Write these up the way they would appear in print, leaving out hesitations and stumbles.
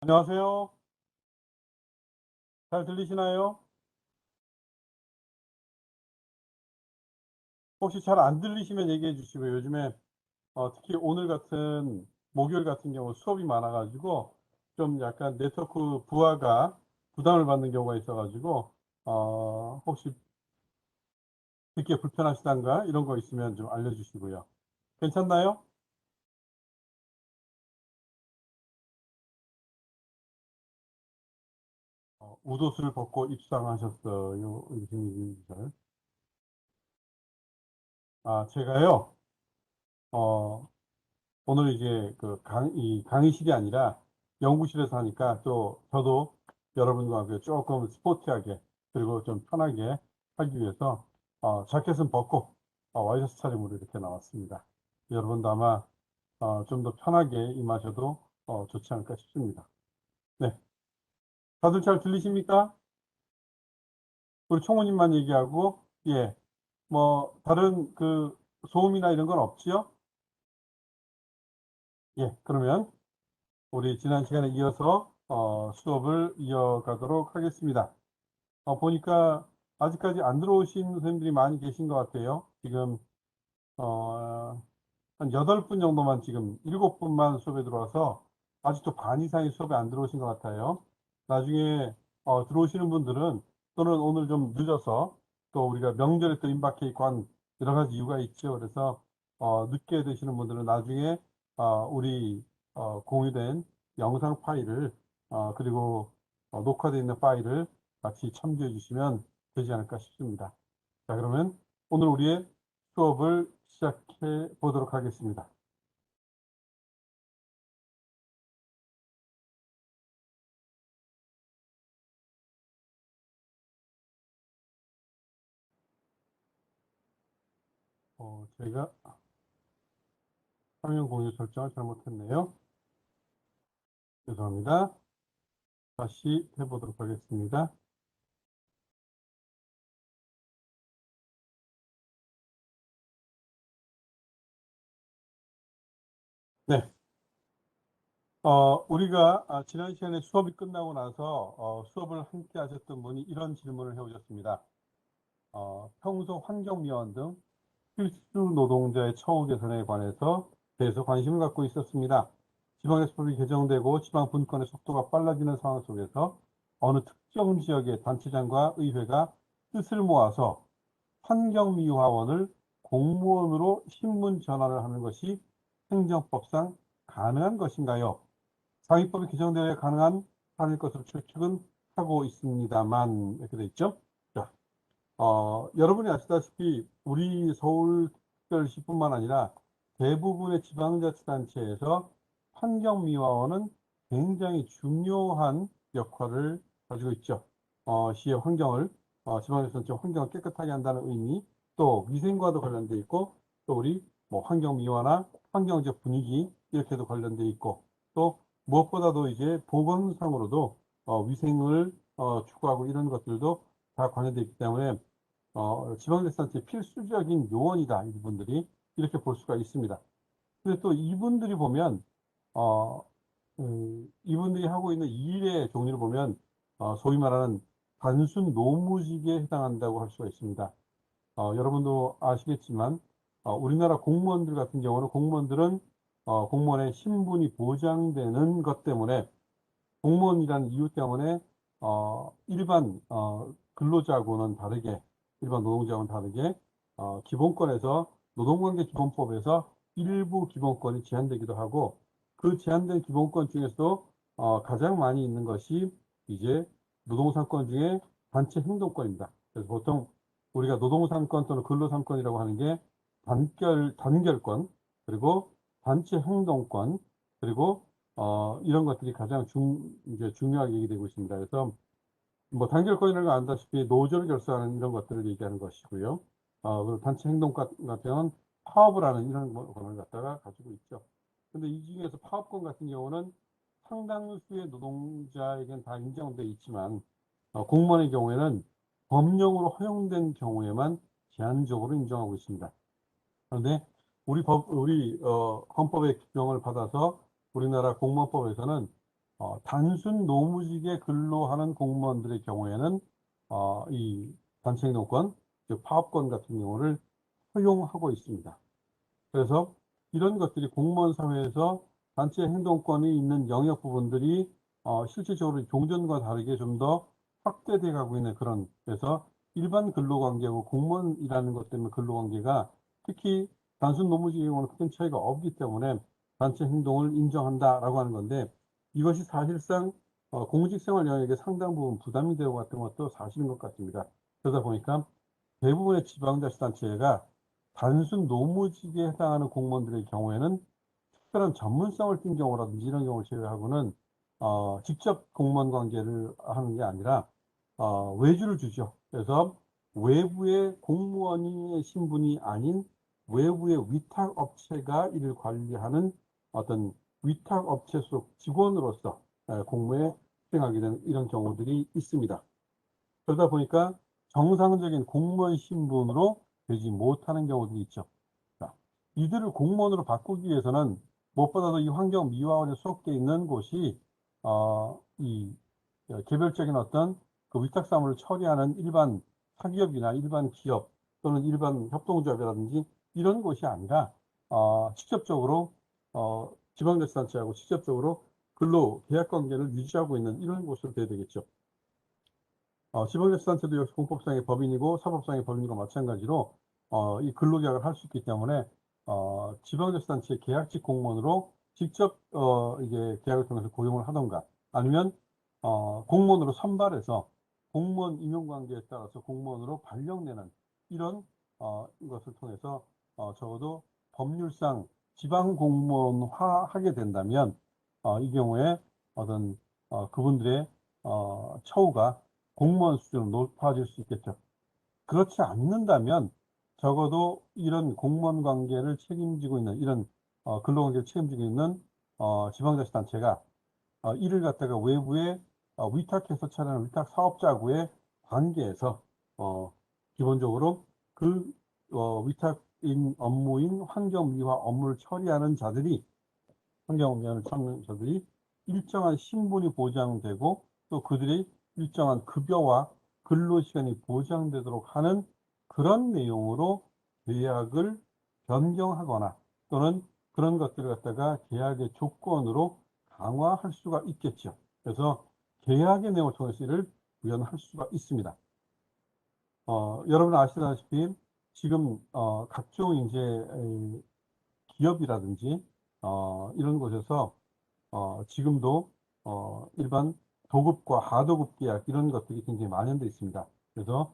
안녕하세요. 잘 들리시나요? 혹시 잘 안 들리시면 얘기해 주시고요. 요즘에 특히 오늘 같은 목요일 같은 경우 수업이 많아 가지고 좀 약간 네트워크 부하가 부담을 받는 경우가 있어 가지고 혹시 듣기에 불편하시단가 이런 거 있으면 좀 알려 주시고요. 괜찮나요? 웃옷을 벗고 입상하셨어요. 무슨 얘기인가요? 제가요. 어 오늘 이제 이 강의실이 아니라 연구실에서 하니까 또 저도 여러분과 함께 조금 스포티하게 그리고 좀 편하게 하기 위해서 자켓은 벗고 와이셔츠 차림으로 이렇게 나왔습니다. 여러분도 아마 좀 더 편하게 임하셔도 좋지 않을까 싶습니다. 네. 다들 잘 들리십니까? 우리 총무님만 얘기하고, 예. 뭐, 다른 소음이나 이런 건 없지요? 예. 그러면 우리 지난 시간에 이어서 수업을 이어가도록 하겠습니다. 보니까 아직까지 안 들어오신 선생님들이 많이 계신 것 같아요. 지금 어, 한 8분 정도만 지금 7분만 수업에 들어와서 아직도 반 이상이 수업에 안 들어오신 것 같아요. 나중에 들어오시는 분들은 또는 오늘 좀 늦어서 또 우리가 명절에 또 임박해 있고 한 여러 가지 이유가 있죠. 그래서 늦게 되시는 분들은 나중에 우리 공유된 영상 파일을 그리고 녹화되어 있는 파일을 같이 참조해 주시면 되지 않을까 싶습니다. 자, 그러면 오늘 우리의 수업을 시작해 보도록 하겠습니다. 제가 화면 공유 설정을 잘못했네요. 죄송합니다. 다시 해보도록 하겠습니다. 네. 우리가 지난 시간에 수업이 끝나고 나서 수업을 함께 하셨던 분이 이런 질문을 해오셨습니다. 평소 환경미화원 등 필수 노동자의 처우 개선에 관해서 대해서 관심을 갖고 있었습니다. 지방에서법이 개정되고 지방 분권의 속도가 빨라지는 상황 속에서 어느 특정 지역의 단체장과 의회가 뜻을 모아서 환경미화원을 공무원으로 신분 전환을 하는 것이 행정법상 가능한 것인가요? 상위법이 개정되어 가능한 사안일 것으로 추측은 하고 있습니다만 이렇게 돼 있죠. 자, 여러분이 아시다시피 우리 서울특별시뿐만 아니라 대부분의 지방자치단체에서 환경미화원은 굉장히 중요한 역할을 가지고 있죠. 시의 환경을, 지방에서 전체 환경을 깨끗하게 한다는 의미, 또 위생과도 관련돼 있고, 또 우리 뭐 환경미화나 환경적 분위기 이렇게도 관련돼 있고, 또 무엇보다도 이제 보건상으로도 위생을 추구하고 이런 것들도 다 관련돼 있기 때문에 지방자치단체 필수적인 요원이다. 이분들이 이렇게 볼 수가 있습니다. 근데 또 이분들이 보면 어, 이분들이 하고 있는 일의 종류를 보면 소위 말하는 단순 노무직에 해당한다고 할 수가 있습니다. 여러분도 아시겠지만 우리나라 공무원들 같은 경우는 공무원들은 공무원의 신분이 보장되는 것 때문에 공무원이라는 이유 때문에 일반 근로자하고는 다르게 일반 노동자하고는 다르게 기본권에서 노동관계기본법에서 일부 기본권이 제한되기도 하고 그 제한된 기본권 중에서도 가장 많이 있는 것이 이제 노동상권 중에 단체 행동권입니다. 그래서 보통 우리가 노동상권 또는 근로상권이라고 하는 게 단결권 그리고 단체 행동권 그리고 이런 것들이 가장 이제 중요하게 얘기되고 있습니다. 그래서 뭐 단결권이라는 건 안다시피 노조를 결성하는 이런 것들을 얘기하는 것이고요. 그리고 단체 행동권 같은 경우는 파업을 하는 이런 권을 갖다가 가지고 있죠. 근데 이 중에서 파업권 같은 경우는 상당수의 노동자에겐 다 인정돼 있지만 공무원의 경우에는 법령으로 허용된 경우에만 제한적으로 인정하고 있습니다. 그런데 우리 헌법의 규정을 받아서 우리나라 공무원법에서는 단순 노무직에 근로하는 공무원들의 경우에는 이 단체행동권, 즉 파업권 같은 경우를 허용하고 있습니다. 그래서 이런 것들이 공무원 사회에서 단체 행동권이 있는 영역 부분들이 실질적으로 종전과 다르게 좀 더 확대돼 가고 있는 그런, 그래서 일반 근로관계하고 공무원이라는 것 때문에 근로관계가 특히 단순 노무직의 경우는 큰 차이가 없기 때문에 단체 행동을 인정한다라고 하는 건데, 이것이 사실상 공직생활 영역에 상당 부분 부담이 되어 왔던 것도 사실인 것 같습니다. 그러다 보니까 대부분의 지방자치단체가 단순 노무직에 해당하는 공무원들의 경우에는 특별한 전문성을 띈 경우라든지 이런 경우를 제외하고는 직접 공무원 관계를 하는 게 아니라 외주를 주죠. 그래서 외부의 공무원의 신분이 아닌 외부의 위탁업체가 이를 관리하는 어떤 위탁업체 속 직원으로서 공무에 수행하게 되는 이런 경우들이 있습니다. 그러다 보니까 정상적인 공무원 신분으로 되지 못하는 경우들이 있죠. 자, 이들을 공무원으로 바꾸기 위해서는 무엇보다도 이 환경미화원에 속해 있는 곳이 이 개별적인 어떤 그 위탁사무를 처리하는 일반 사기업이나 일반 기업 또는 일반 협동조합이라든지 이런 곳이 아니라 직접적으로 지방자치단체하고 직접적으로 근로 계약 관계를 유지하고 있는 이런 곳으로 돼야 되겠죠. 지방자치단체도 역시 공법상의 법인이고 사법상의 법인과 마찬가지로 이 근로계약을 할 수 있기 때문에 지방자치단체 계약직 공무원으로 직접 이게 계약을 통해서 고용을 하던가 아니면 공무원으로 선발해서 공무원 임용관계에 따라서 공무원으로 발령내는 이런 것을 통해서 적어도 법률상 지방공무원화 하게 된다면 이 경우에 어떤 그분들의 처우가 공무원 수준으로 높아질 수 있겠죠. 그렇지 않는다면 적어도 이런 공무원 관계를 책임지고 있는 이런 근로관계를 책임지고 있는 지방자치단체가 이를 갖다가 외부에 위탁해서 차리는 위탁 사업자하고의 관계에서 기본적으로 그 위탁인 업무인 환경미화 업무를 처리하는 자들이 환경미화를 처리하는 자들이 일정한 신분이 보장되고 또 그들이 일정한 급여와 근로시간이 보장되도록 하는 그런 내용으로 계약을 변경하거나 또는 그런 것들을 갖다가 계약의 조건으로 강화할 수가 있겠죠. 그래서 계약의 내용을 통해서 이를 구현할 수가 있습니다. 여러분 아시다시피 지금 각종 이제 기업이라든지 이런 곳에서 지금도 일반 도급과 하도급 계약 이런 것들이 굉장히 만연돼 있습니다. 그래서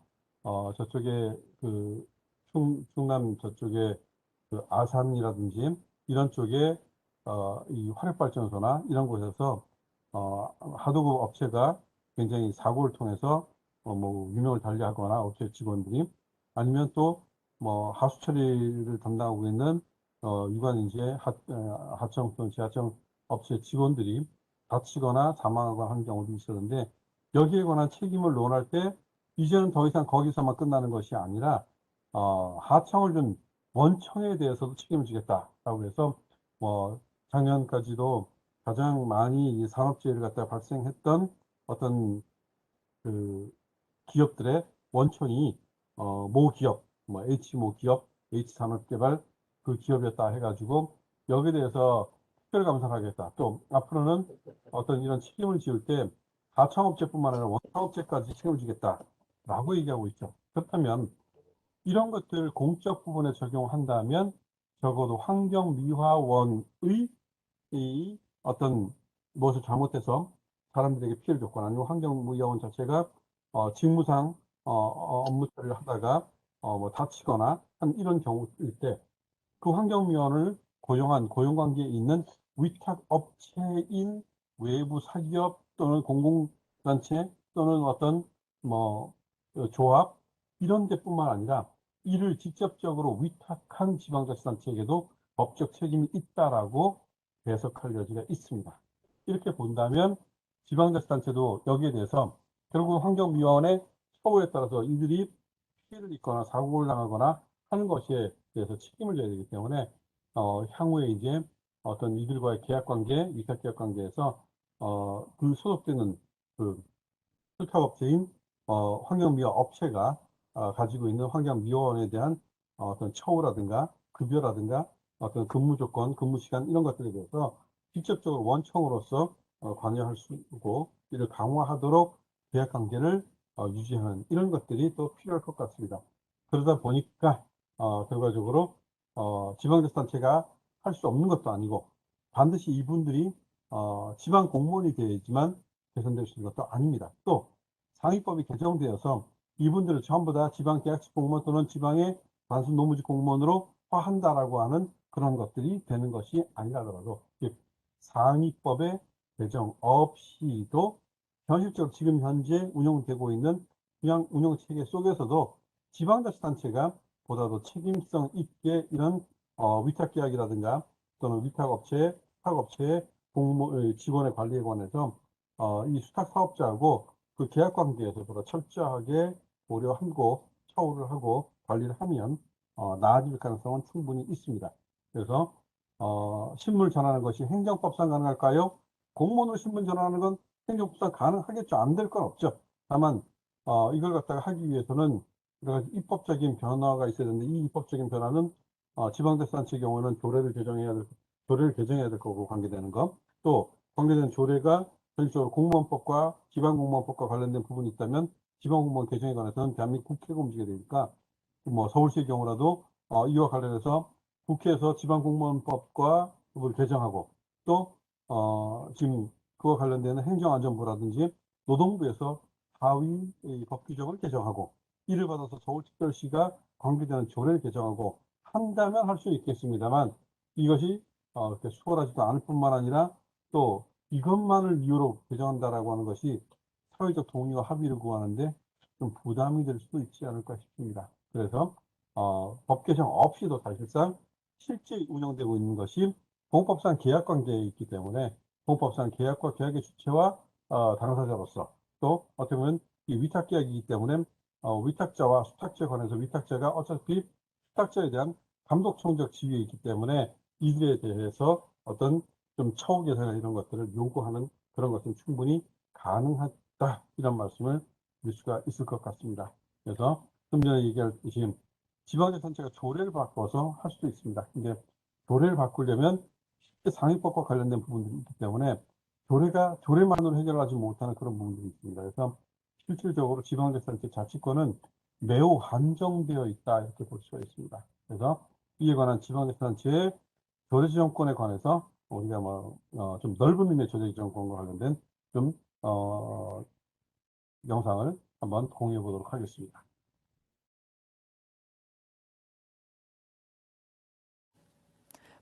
저쪽에 그 충남 저쪽에 그 아산이라든지 이런 쪽에 이 화력발전소나 이런 곳에서 하도급 업체가 굉장히 사고를 통해서 뭐 유명을 달리하거나 업체 직원들이 아니면 또 뭐 하수 처리를 담당하고 있는 유관 이제 하청 또는 지하청 업체 직원들이 다치거나 사망하거나 하는 경우도 있었는데 여기에 관한 책임을 논할 때 이제는 더 이상 거기서만 끝나는 것이 아니라 하청을 준 원청에 대해서도 책임을 지겠다라고 해서 뭐 작년까지도 가장 많이 이 산업재해를 갖다 발생했던 어떤 그 기업들의 원청이 모 기업, 뭐 H모 기업, H산업개발 그 기업이었다 해가지고 여기에 대해서 특별감사를 하겠다. 또 앞으로는 어떤 이런 책임을 지을 때 가창업체뿐만 아니라 원창업체까지 책임을 지겠다라고 얘기하고 있죠. 그렇다면 이런 것들 공적 부분에 적용한다면 적어도 환경미화원의 이 어떤 무엇을 잘못해서 사람들에게 피해를 줬거나 아니면 환경미화원 자체가 직무상 업무 처리를 하다가 뭐 다치거나 한 이런 경우일 때 그 환경미화원을 고용한 고용관계에 있는 위탁업체인 외부 사기업 또는 공공단체 또는 어떤 뭐 조합 이런 데뿐만 아니라 이를 직접적으로 위탁한 지방자치단체에게도 법적 책임이 있다라고 해석할 여지가 있습니다. 이렇게 본다면 지방자치단체도 여기에 대해서 결국 환경미화원의 처우에 따라서 이들이 피해를 입거나 사고를 당하거나 하는 것에 대해서 책임을 져야 되기 때문에 향후에 이제 어떤 이들과의 계약 관계, 위탁 계약 관계에서 그 소속되는 그 수탁업체인 환경미화업체가 가지고 있는 환경미화원에 대한 어떤 처우라든가 급여라든가 어떤 근무 조건, 근무 시간 이런 것들에 대해서 직접적으로 원청으로서 관여할 수 있고 이를 강화하도록 계약 관계를 유지하는 이런 것들이 또 필요할 것 같습니다. 그러다 보니까 결과적으로 지방자치단체가 할 수 없는 것도 아니고 반드시 이분들이 지방 공무원이 되어야지만 개선될 수 있는 것도 아닙니다. 또 상위법이 개정되어서 이분들을 전부 다 지방계약직 공무원 또는 지방의 단순 노무직 공무원으로 화한다라고 하는 그런 것들이 되는 것이 아니라더라도 즉 상위법의 개정 없이도 현실적으로 지금 현재 운영되고 있는 그냥 운영체계 속에서도 지방자치단체가 보다도 책임성 있게 이런 위탁계약이라든가 또는 위탁업체, 수탁업체의 직원의 관리에 관해서 이 수탁사업자하고 그 계약 관계에서 보다 철저하게 고려하고 처우를 하고 관리를 하면 나아질 가능성은 충분히 있습니다. 그래서 신문을 전하는 것이 행정법상 가능할까요? 공무원으로 신문 전하는 건 행정법상 가능하겠죠. 안 될 건 없죠. 다만 이걸 갖다가 하기 위해서는 여러 가지 입법적인 변화가 있어야 되는데 이 입법적인 변화는 지방자치단체의 경우는 조례를 개정해야 될 거고 관계되는 거. 또 관계되는 조례가 전적으로 공무원법과 지방공무원법과 관련된 부분이 있다면 지방공무원 개정에 관해서는 대한민국 국회가 움직여야 되니까 뭐 서울시의 경우라도 이와 관련해서 국회에서 지방공무원법과 그걸 개정하고 또 지금 그와 관련되는 행정안전부라든지 노동부에서 하위 법 규정을 개정하고 이를 받아서 서울특별시가 관계되는 조례를 개정하고 한다면 할 수 있겠습니다만 이것이 그렇게 수월하지도 않을 뿐만 아니라 또 이것만을 이유로 개정한다라고 하는 것이 사회적 동의와 합의를 구하는데 좀 부담이 될 수도 있지 않을까 싶습니다. 그래서 법 개정 없이도 사실상 실제 운영되고 있는 것이 공법상 계약 관계에 있기 때문에 공법상 계약과 계약의 주체와 당사자로서 또 어떻게 보면 이 위탁 계약이기 때문에 위탁자와 수탁자에 관해서 위탁자가 어차피 수탁자에 대한 감독청적 지위에 있기 때문에 이들에 대해서 어떤 좀 처우 개선이나 이런 것들을 요구하는 그런 것은 충분히 가능하다 이런 말씀을 드릴 수가 있을 것 같습니다. 그래서 좀 전에 얘기했듯이 지방자치단체가 조례를 바꿔서 할 수도 있습니다. 근데 조례를 바꾸려면 상위법과 관련된 부분들이 있기 때문에 조례만으로 해결하지 못하는 그런 부분들이 있습니다. 그래서 실질적으로 지방자치단체 자치권은 매우 한정되어 있다 이렇게 볼 수가 있습니다. 그래서 이에 관한 지방자치단체의 조례지정권에 관해서 우리가 좀 넓은 의미의 조례지정권과 관련된 좀 영상을 한번 공유해 보도록 하겠습니다.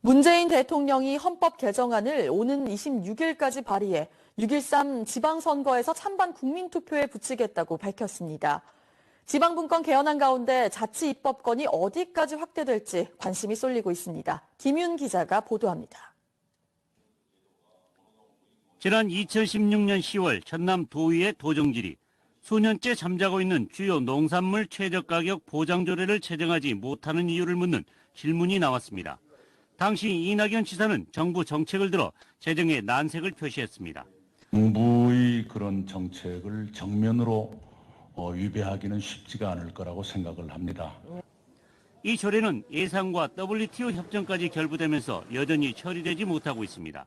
문재인 대통령이 헌법 개정안을 오는 26일까지 발의해 6.13 지방선거에서 찬반 국민투표에 붙이겠다고 밝혔습니다. 지방분권 개헌안 가운데 자치입법권이 어디까지 확대될지 관심이 쏠리고 있습니다. 김윤 기자가 보도합니다. 지난 2016년 10월 전남 도의회 도정질이 수년째 잠자고 있는 주요 농산물 최저가격 보장조례를 제정하지 못하는 이유를 묻는 질문이 나왔습니다. 당시 이낙연 지사는 정부 정책을 들어 제정에 난색을 표시했습니다. 정부의 그런 정책을 정면으로 위배하기는 쉽지가 않을 거라고 생각을 합니다. 이 조례는 예산과 WTO 협정까지 결부되면서 여전히 처리되지 못하고 있습니다.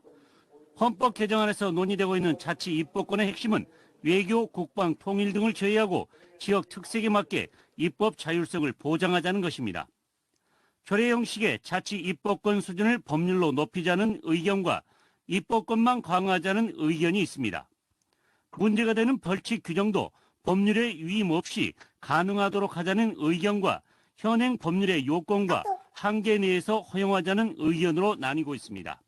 헌법 개정안에서 논의되고 있는 자치 입법권의 핵심은 외교, 국방, 통일 등을 제외하고 지역 특색에 맞게 입법 자율성을 보장하자는 것입니다. 조례 형식의 자치 입법권 수준을 법률로 높이자는 의견과 입법권만 강화하자는 의견이 있습니다. 문제가 되는 벌칙 규정도 법률의 위임 없이 가능하도록 하자는 의견과 현행 법률의 요건과 한계 내에서 허용하자는 의견으로 나뉘고 있습니다.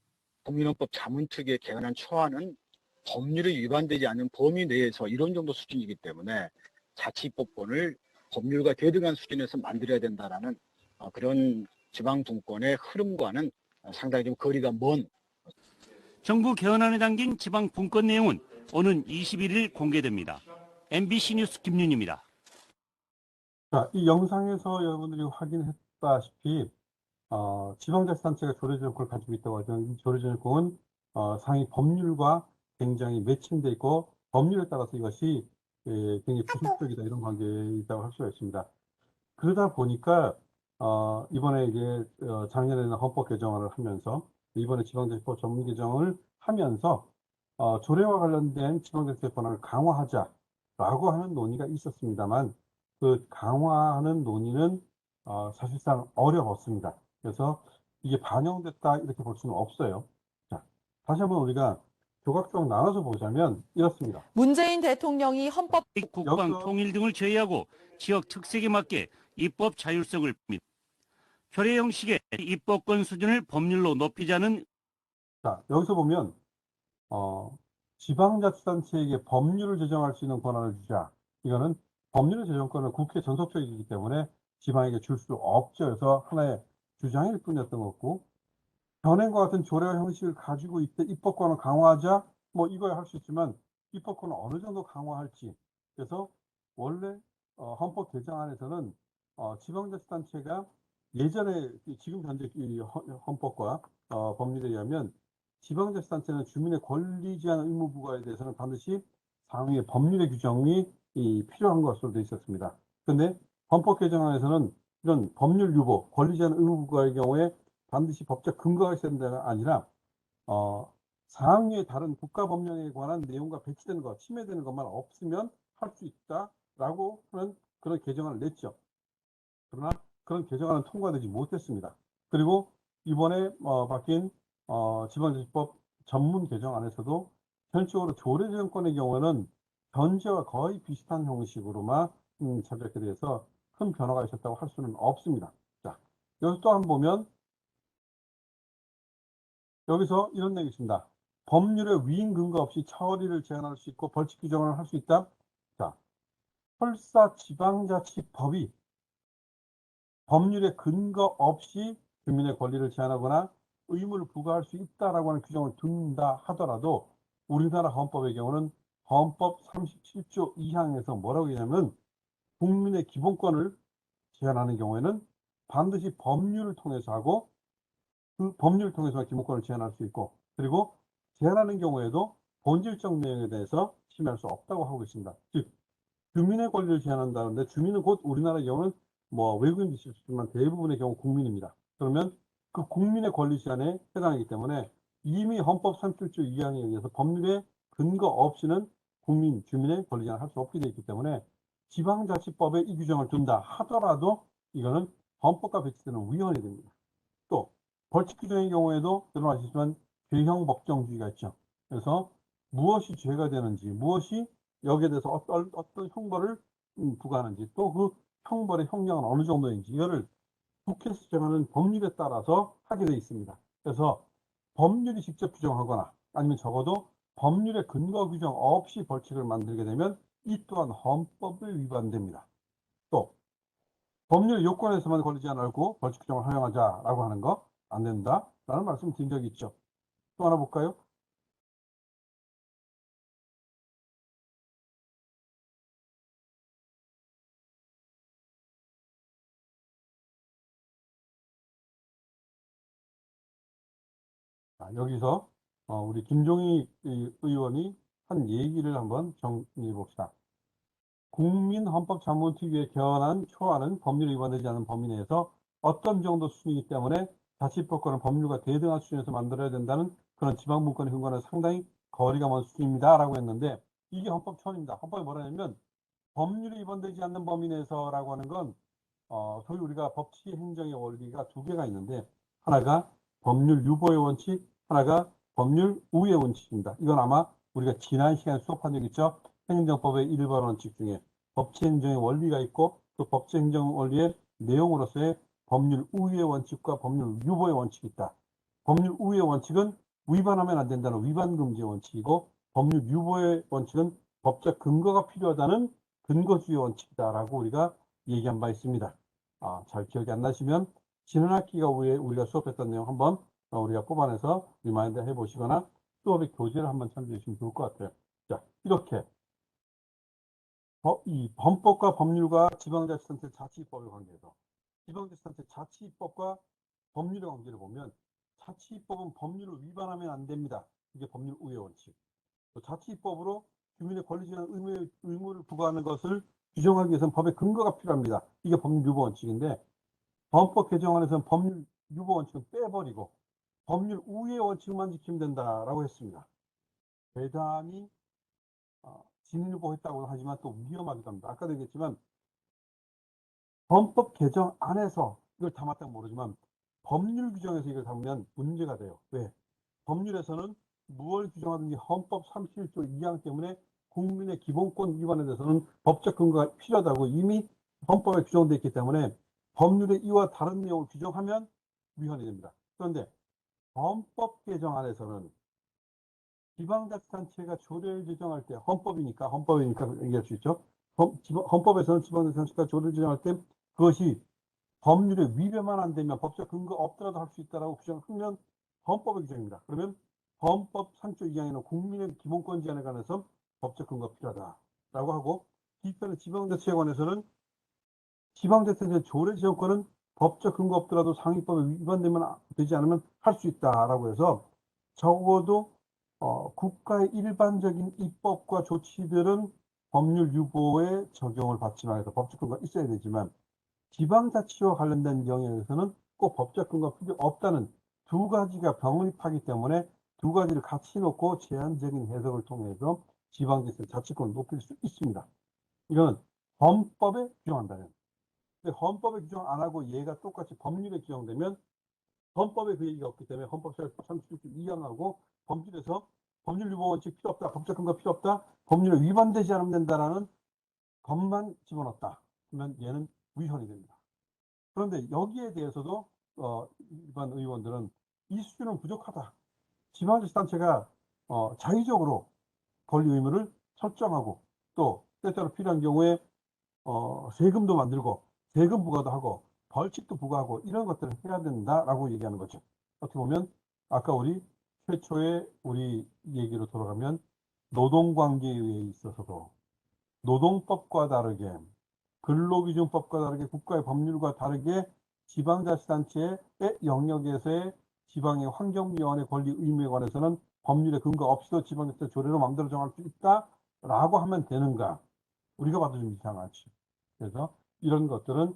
국민헌법 자문특위의 개헌안 초안은 법률에 위반되지 않는 범위 내에서 이런 정도 수준이기 때문에 자치입법권을 법률과 궤등한 수준에서 만들어야 된다라는 그런 지방분권의 흐름과는 상당히 좀 거리가 먼. 정부 개헌안에 담긴 지방분권 내용은 오는 21일 공개됩니다. MBC 뉴스 김윤입니다. 자, 이 영상에서 여러분들이 확인했다시피 지방자치단체가 조례지정권을 가지고 있다고 하지만 이 조례지정권은 상위 법률과 굉장히 매칭돼 있고 법률에 따라서 이것이 굉장히 부수적이다 이런 관계에 있다고 할 수가 있습니다. 그러다 보니까 이번에 이제 작년에는 헌법 개정안을 하면서 이번에 지방자치법 전문 개정을 하면서 조례와 관련된 지방자치의 권한을 강화하자라고 하는 논의가 있었습니다만 그 강화하는 논의는 사실상 어려웠습니다. 그래서 이게 반영됐다 이렇게 볼 수는 없어요. 자, 다시 한번 우리가 조각적 나눠서 보자면 이렇습니다. 문재인 대통령이 헌법 국방 여기서 통일 등을 제외하고 지역 특색에 맞게 입법 자율성을 및 조례 형식의 입법권 수준을 법률로 높이자는 자, 여기서 보면 지방자치단체에게 법률을 제정할 수 있는 권한을 주자. 이거는 법률의 제정권은 국회 전속적이기 때문에 지방에게 줄 수 없죠. 그래서 하나의 주장일 뿐이었던 거고, 현행과 같은 조례 형식을 가지고 있대 입법권을 강화하자, 뭐 이거야 할 수 있지만 입법권을 어느 정도 강화할지. 그래서 원래 헌법 개정안에서는 지방자치단체가 예전에 지금 현재 이 헌법과 법률에 의하면 지방자치단체는 주민의 권리 제한 의무 부과에 대해서는 반드시 상위의 법률의 규정이 필요한 것으로 되어 있었습니다. 그런데 헌법 개정안에서는 이런 법률 유보, 권리 제한 의무 부과의 경우에 반드시 법적 근거가 있어야 된다가 아니라 상위의 다른 국가 법령에 관한 내용과 배치되는 것, 침해되는 것만 없으면 할 수 있다라고 하는 그런 개정안을 냈죠. 그러나 그런 개정안은 통과되지 못했습니다. 그리고 이번에 바뀐 지방자치법 전문 개정안에서도 전적으로 조례 제정권의 경우에는 현재와 거의 비슷한 형식으로만 잡혔게 돼서 큰 변화가 있었다고 할 수는 없습니다. 자, 여기서 또 한번 보면 여기서 이런 내용이 있습니다. 법률의 위임 근거 없이 처리를 제한할 수 있고 벌칙 규정을 할 수 있다. 자, 설사 지방자치법이 법률의 근거 없이 주민의 권리를 제한하거나 의무를 부과할 수 있다라고 하는 규정을 둔다 하더라도 우리나라 헌법의 경우는 헌법 37조 2항에서 뭐라고 하냐면 국민의 기본권을 제한하는 경우에는 반드시 법률을 통해서 하고 그 법률을 통해서 기본권을 제한할 수 있고 그리고 제한하는 경우에도 본질적 내용에 대해서 침해할 수 없다고 하고 있습니다. 즉 주민의 권리를 제한한다는데 주민은 곧 우리나라의 경우는 뭐 외국인도 있을 수 있지만 대부분의 경우 국민입니다. 그러면 그 국민의 권리 제한에 해당하기 때문에 이미 헌법 37조 2항에 의해서 법률의 근거 없이는 국민, 주민의 권리 제한을 할 수 없게 되어 있기 때문에 지방자치법에 이 규정을 둔다 하더라도 이거는 헌법과 배치되는 위헌이 됩니다. 또 벌칙 규정의 경우에도 여러분 아시지만 죄형 법정주의가 있죠. 그래서 무엇이 죄가 되는지 무엇이 여기에 대해서 어떤 형벌을 부과하는지 또 그 형벌의 형량은 어느 정도인지 이거를 국회에서 정하는 법률에 따라서 하게 되어 있습니다. 그래서 법률이 직접 규정하거나 아니면 적어도 법률의 근거 규정 없이 벌칙을 만들게 되면 이 또한 헌법에 위반됩니다. 또 법률 요건에서만 걸리지 않고 벌칙 규정을 허용하자라고 하는 거 안 된다라는 말씀 드린 적이 있죠. 또 하나 볼까요? 여기서 우리 김종희 의원이 한 얘기를 한번 정리해 봅시다. 국민헌법자문특위에 개헌안 초안은 법률에 위반되지 않은 범위 내에서 어떤 정도 수준이기 때문에 자치법권은 법률과 대등한 수준에서 만들어야 된다는 그런 지방분권의 근거는 상당히 거리가 먼 수준입니다. 라고 했는데 이게 헌법 초안입니다. 헌법에 뭐라냐면 법률이 위반되지 않는 범위 내에서라고 하는 건 소위 우리가 법치 행정의 원리가 두 개가 있는데 하나가 법률 유보의 원칙, 하나가 법률 우의 원칙입니다. 이건 아마 우리가 지난 시간에 수업한 적 있죠. 행정법의 일반 원칙 중에 법치 행정의 원리가 있고 그 법치 행정 원리의 내용으로서의 법률 우의 원칙과 법률 유보의 원칙이 있다. 법률 우의 원칙은 위반하면 안 된다는 위반 금지의 원칙이고 법률 유보의 원칙은 법적 근거가 필요하다는 근거주의 원칙이다라고 우리가 얘기한 바 있습니다. 잘 기억이 안 나시면 지난 학기가 우리가 수업했던 내용 한번 우리가 뽑아내서 리마인드 해보시거나 수업의 교재를 한번 참조해 주시면 좋을 것 같아요. 자, 이렇게 이 헌법과 법률과 지방자치단체 자치법의 관계에서 지방자치단체 자치법과 법률의 관계를 보면 자치법은 법률을 위반하면 안 됩니다. 이게 법률 우회 원칙. 또 자치입법으로 주민의 권리 제한 의무를 부과하는 것을 규정하기 위해서는 법의 근거가 필요합니다. 이게 법률 유보 원칙인데 헌법 개정안에서는 법률 유보 원칙은 빼버리고 법률 우위의 원칙만 지키면 된다라고 했습니다. 대단히 진일보했다고 하지만 또 위험하기도 합니다. 아까도 얘기했지만 헌법 개정 안에서 이걸 담았다고 모르지만 법률 규정에서 이걸 담으면 문제가 돼요. 왜? 법률에서는 무엇을 규정하든지 헌법 31조 2항 때문에 국민의 기본권 위반에 대해서는 법적 근거가 필요하다고 이미 헌법에 규정되어 있기 때문에 법률의 이와 다른 내용을 규정하면 위헌이 됩니다. 그런데 헌법 개정안에서는 지방자치단체가 조례를 제정할 때 헌법이니까 얘기할 수 있죠. 헌법에서는 지방자치단체가 조례를 제정할 때 그것이 법률에 위배만 안 되면 법적 근거 없더라도 할 수 있다라고 규정하면 헌법의 규정입니다. 그러면 헌법 3조 2항에는 국민의 기본권 제한에 관해서 법적 근거가 필요하다라고 하고 뒤편의 지방자치에 관해서는 지방자치단체 조례 제정권은 법적 근거 없더라도 상위법에 위반되면 되지 않으면 할 수 있다라고 해서 적어도 국가의 일반적인 입법과 조치들은 법률 유보에 적용을 받지만 해서 법적 근거가 있어야 되지만 지방자치와 관련된 영역에서는 꼭 법적 근거가 필요 없다는 두 가지가 병립하기 때문에 두 가지를 같이 놓고 제한적인 해석을 통해서 지방자치 자치권을 높일 수 있습니다. 이거는 헌법에 규정한다면. 근데 헌법에 규정 안 하고 얘가 똑같이 법률에 규정되면 헌법에 그 얘기가 없기 때문에 헌법 37조 2항하고 법률에서 법률 유보 원칙 필요 없다, 법적 근거 필요 없다, 법률에 위반되지 않으면 된다라는 것만 집어넣었다. 그러면 얘는 위헌이 됩니다. 그런데 여기에 대해서도 일반 의원들은 이 수준은 부족하다. 지방자치단체가 자의적으로 권리 의무를 설정하고 또 때때로 필요한 경우에 세금도 만들고 세금 부과도 하고 벌칙도 부과하고 이런 것들을 해야 된다라고 얘기하는 거죠. 어떻게 보면 아까 우리 최초의 우리 얘기로 돌아가면 노동관계에 있어서도 노동법과 다르게 근로기준법과 다르게 국가의 법률과 다르게 지방자치단체의 영역에서의 지방의 환경위원회 권리 의무에 관해서는 법률의 근거 없이도 지방자치 조례로 마음대로 정할 수 있다라고 하면 되는가? 우리가 봐도 좀 이상하지. 그래서 이런 것들은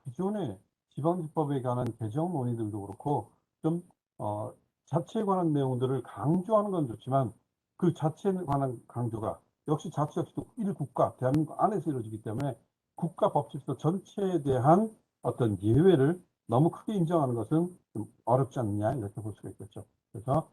기존의 지방지법에 관한 개정 논의들도 그렇고 좀 자치에 관한 내용들을 강조하는 건 좋지만 그 자치에 관한 강조가 역시 자치 역시도 1국가 대한민국 안에서 이루어지기 때문에 국가 법칙서 전체에 대한 어떤 예외를 너무 크게 인정하는 것은 좀 어렵지 않느냐 이렇게 볼 수가 있겠죠. 그래서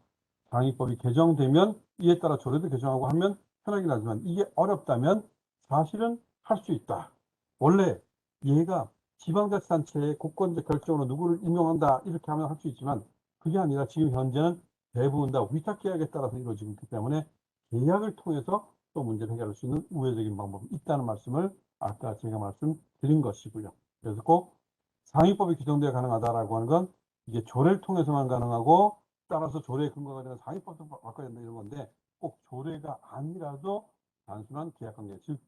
상위법이 개정되면 이에 따라 조례도 개정하고 하면 편하긴 하지만 이게 어렵다면 사실은 할 수 있다. 원래 얘가 지방자치단체의 국권적 결정으로 누구를 임명한다 이렇게 하면 할 수 있지만 그게 아니라 지금 현재는 대부분 다 위탁계약에 따라서 이루어지고 있기 때문에 계약을 통해서 또 문제를 해결할 수 있는 우회적인 방법이 있다는 말씀을 아까 제가 말씀드린 것이고요. 그래서 꼭 상위법이 규정되어 가능하다라고 하는 건 이게 조례를 통해서만 가능하고 따라서 조례의 근거가 되는 상위법도 바꿔야 된다 이런 건데 꼭 조례가 아니라도 단순한 계약관계, 즉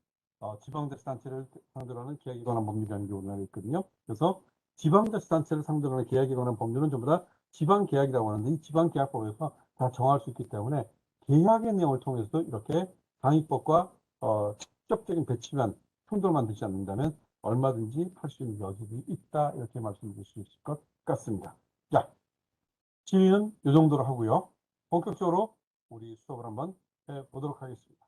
지방자치단체를 상대로 하는 계약에 관한 법률이라는 게 우리나라에 있거든요. 그래서 지방자치단체를 상대로 하는 계약에 관한 법률은 전부 다 지방계약이라고 하는데 이 지방계약법에서 다 정할 수 있기 때문에 계약의 내용을 통해서도 이렇게 상위법과 직접적인 배치만 충돌만 되지 않는다면 얼마든지 할 수 있는 여지가 있다 이렇게 말씀드릴 수 있을 것 같습니다. 자, 질의는 이 정도로 하고요. 본격적으로 우리 수업을 한번 해보도록 하겠습니다.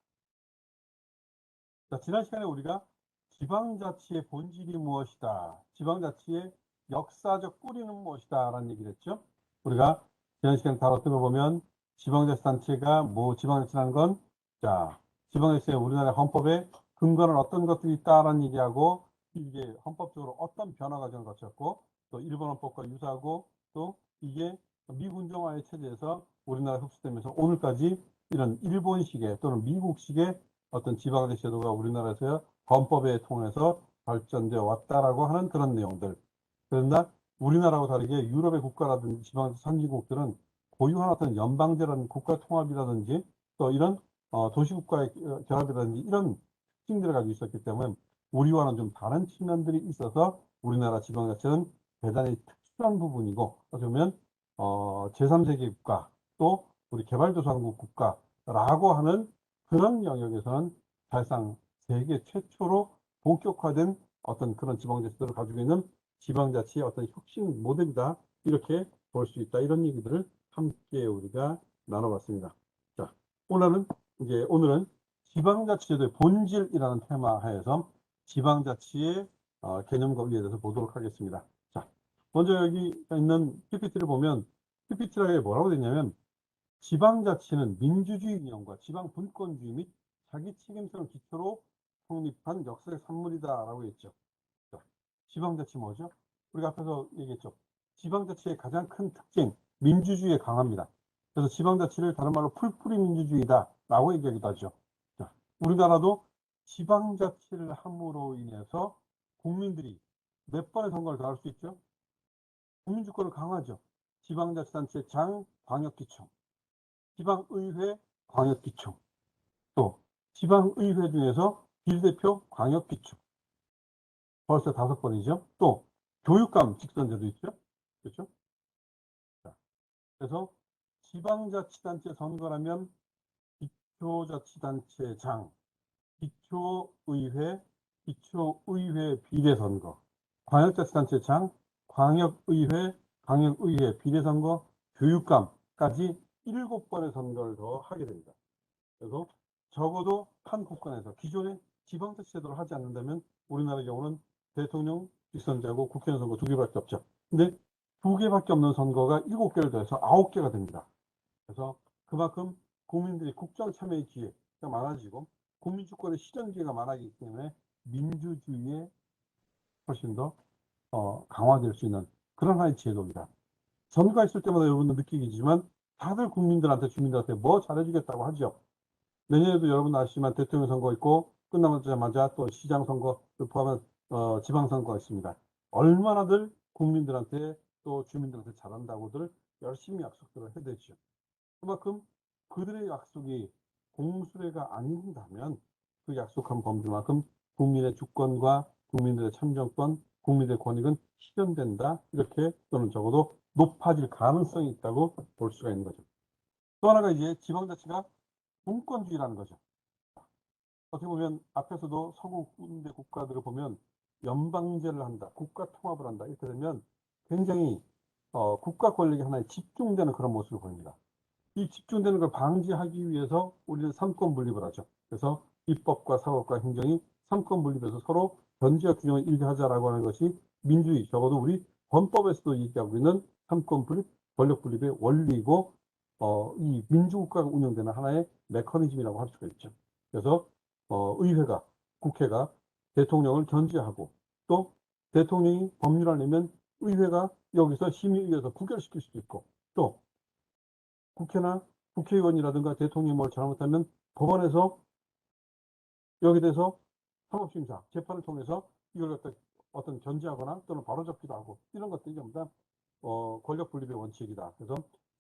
자, 지난 시간에 우리가 지방자치의 본질이 무엇이다, 지방자치의 역사적 뿌리는 무엇이다 라는 얘기를 했죠. 우리가 지난 시간에 다뤘던 거 보면 지방자치단체가 지방자치라는 건 자, 지방자치의 우리나라 헌법에 근거는 어떤 것들이 있다라는 얘기하고 이게 헌법적으로 어떤 변화 과정을 거쳤고 또 일본 헌법과 유사하고 또 이게 미군정화의 체제에서 우리나라 흡수되면서 오늘까지 이런 일본식의 또는 미국식의 어떤 지방자치 제도가 우리나라에서 헌법에 통해서 발전되어 왔다라고 하는 그런 내용들. 그러나 우리나라하고 다르게 유럽의 국가라든지 지방자치 선진국들은 고유한 어떤 연방제라는 국가 통합이라든지 또 이런 도시국가의 결합이라든지 이런 특징들을 가지고 있었기 때문에 우리와는 좀 다른 측면들이 있어서 우리나라 지방자치는 대단히 특수한 부분이고 어떻게 보면 제3세계 국가 또 우리 개발도상국 국가라고 하는 그런 영역에서는 사실상 세계 최초로 본격화된 어떤 그런 지방자치들을 가지고 있는 지방자치의 어떤 혁신 모델이다. 이렇게 볼 수 있다. 이런 얘기들을 함께 우리가 나눠봤습니다. 자, 오늘은 지방자치제도의 본질이라는 테마 하에서 지방자치의 개념과 의의에 대해서 보도록 하겠습니다. 자, 먼저 여기 있는 PPT를 보면 PPT에 뭐라고 되어 있냐면 지방자치는 민주주의 이념과 지방분권주의 및 자기책임성을 기초로 성립한 역사의 산물이다라고 했죠. 자, 지방자치 뭐죠? 우리가 앞에서 얘기했죠. 지방자치의 가장 큰 특징, 민주주의에 강합니다. 그래서 지방자치를 다른 말로 풀뿌리 민주주의다라고 얘기하기도 하죠. 자, 우리나라도 지방자치를 함으로 인해서 국민들이 몇 번의 선거를 다 할 수 있죠? 국민주권을 강화하죠. 지방자치단체 장, 광역기총, 지방의회, 광역기총, 또 지방의회 중에서 비례대표, 광역기총, 벌써 5번이죠. 또 교육감 직선제도 있죠. 그렇죠? 자, 그래서 지방자치단체 선거라면 기초자치단체장, 기초의회, 기초의회 비례선거, 광역자치단체장, 광역의회, 광역의회 비례선거, 교육감까지 7번의 선거를 더 하게 됩니다. 그래서 적어도 한 국가에서 기존의 지방자치 제도를 하지 않는다면 우리나라의 경우는 대통령 직선제하고 국회의원 선거 2개밖에 없죠. 근데 2개밖에 없는 선거가 7개를 더해서 9개가 됩니다. 그래서 그만큼 국민들이 국정 참여의 기회가 많아지고 국민주권의 실현 기회가 많아지기 때문에 민주주의에 훨씬 더 강화될 수 있는 그런 하나의 제도입니다. 선거가 있을 때마다 여러분도 느끼겠지만 다들 국민들한테 주민들한테 뭐 잘해주겠다고 하죠. 내년에도 여러분 아시지만 대통령 선거 있고 끝나자마자 또 시장 선거를 포함한 지방선거가 있습니다. 얼마나들 국민들한테 또 주민들한테 잘한다고들 열심히 약속들을 해대죠. 그만큼 그들의 약속이 공수례가 아닌다면 그 약속한 범주만큼 국민의 주권과 국민들의 참정권, 국민의 권익은 실현된다. 이렇게 또는 적어도 높아질 가능성이 있다고 볼 수가 있는 거죠. 또 하나가 이제 지방자치가 분권주의라는 거죠. 어떻게 보면 앞에서도 서구 군대 국가들을 보면 연방제를 한다, 국가 통합을 한다 이렇게 되면 굉장히 국가 권력이 하나에 집중되는 그런 모습을 보입니다. 이 집중되는 걸 방지하기 위해서 우리는 삼권 분립을 하죠. 그래서 입법과 사법과 행정이 삼권 분립해서 서로 견제와 균형을 일치하자라고 하는 것이 민주주의, 적어도 우리 헌법에서도 얘기하고 있는 삼권 분립, 권력 분립의 원리이고 이 민주국가가 운영되는 하나의 메커니즘이라고 할 수가 있죠. 그래서 의회가, 국회가 대통령을 견제하고 또 대통령이 법률을 내면 의회가 여기서 심의위에서 부결시킬 수도 있고 또 국회나 국회의원이라든가 대통령이 뭘 잘못하면 법원에서 여기 대해서 사법심사, 재판을 통해서 이걸 갖다 어떤 견제하거나 또는 바로잡기도 하고 이런 것들이 전부 다 권력 분립의 원칙이다. 그래서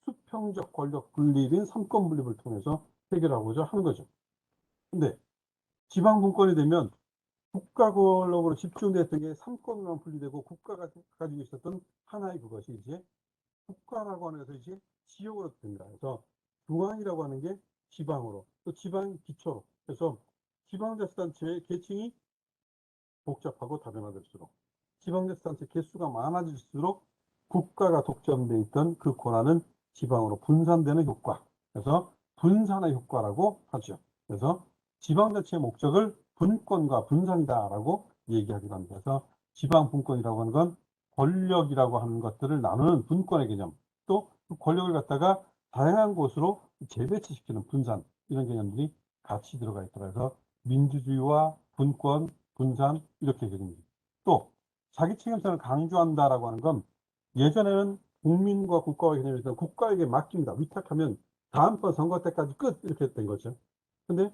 수평적 권력 분립인 삼권 분립을 통해서 해결하고자 하는 거죠. 근데 지방 분권이 되면 국가 권력으로 집중됐던 게 삼권으로만 분리되고 국가가 가지고 있었던 하나의 그것이 이제 국가라고 하는 것에서 이제 지역으로 됩니다. 그래서 중앙이라고 하는 게 지방으로 또 지방 기초로 그래서 지방자치단체의 계층이 복잡하고 다변화될수록 지방자치단체 개수가 많아질수록 국가가 독점돼 있던 그 권한은 지방으로 분산되는 효과. 그래서 분산의 효과라고 하죠. 그래서 지방자치의 목적을 분권과 분산이다라고 얘기하기도 합니다. 그래서 지방분권이라고 하는 건 권력이라고 하는 것들을 나누는 분권의 개념, 또 그 권력을 갖다가 다양한 곳으로 재배치시키는 분산, 이런 개념들이 같이 들어가 있더라고요. 민주주의와 분권, 분산, 이렇게 개념입니다. 또 자기 책임성을 강조한다라고 하는 건 예전에는 국민과 국가의 개념이 있어서 국가에게 맡깁니다. 위탁하면 다음번 선거 때까지 끝 이렇게 된 거죠. 근데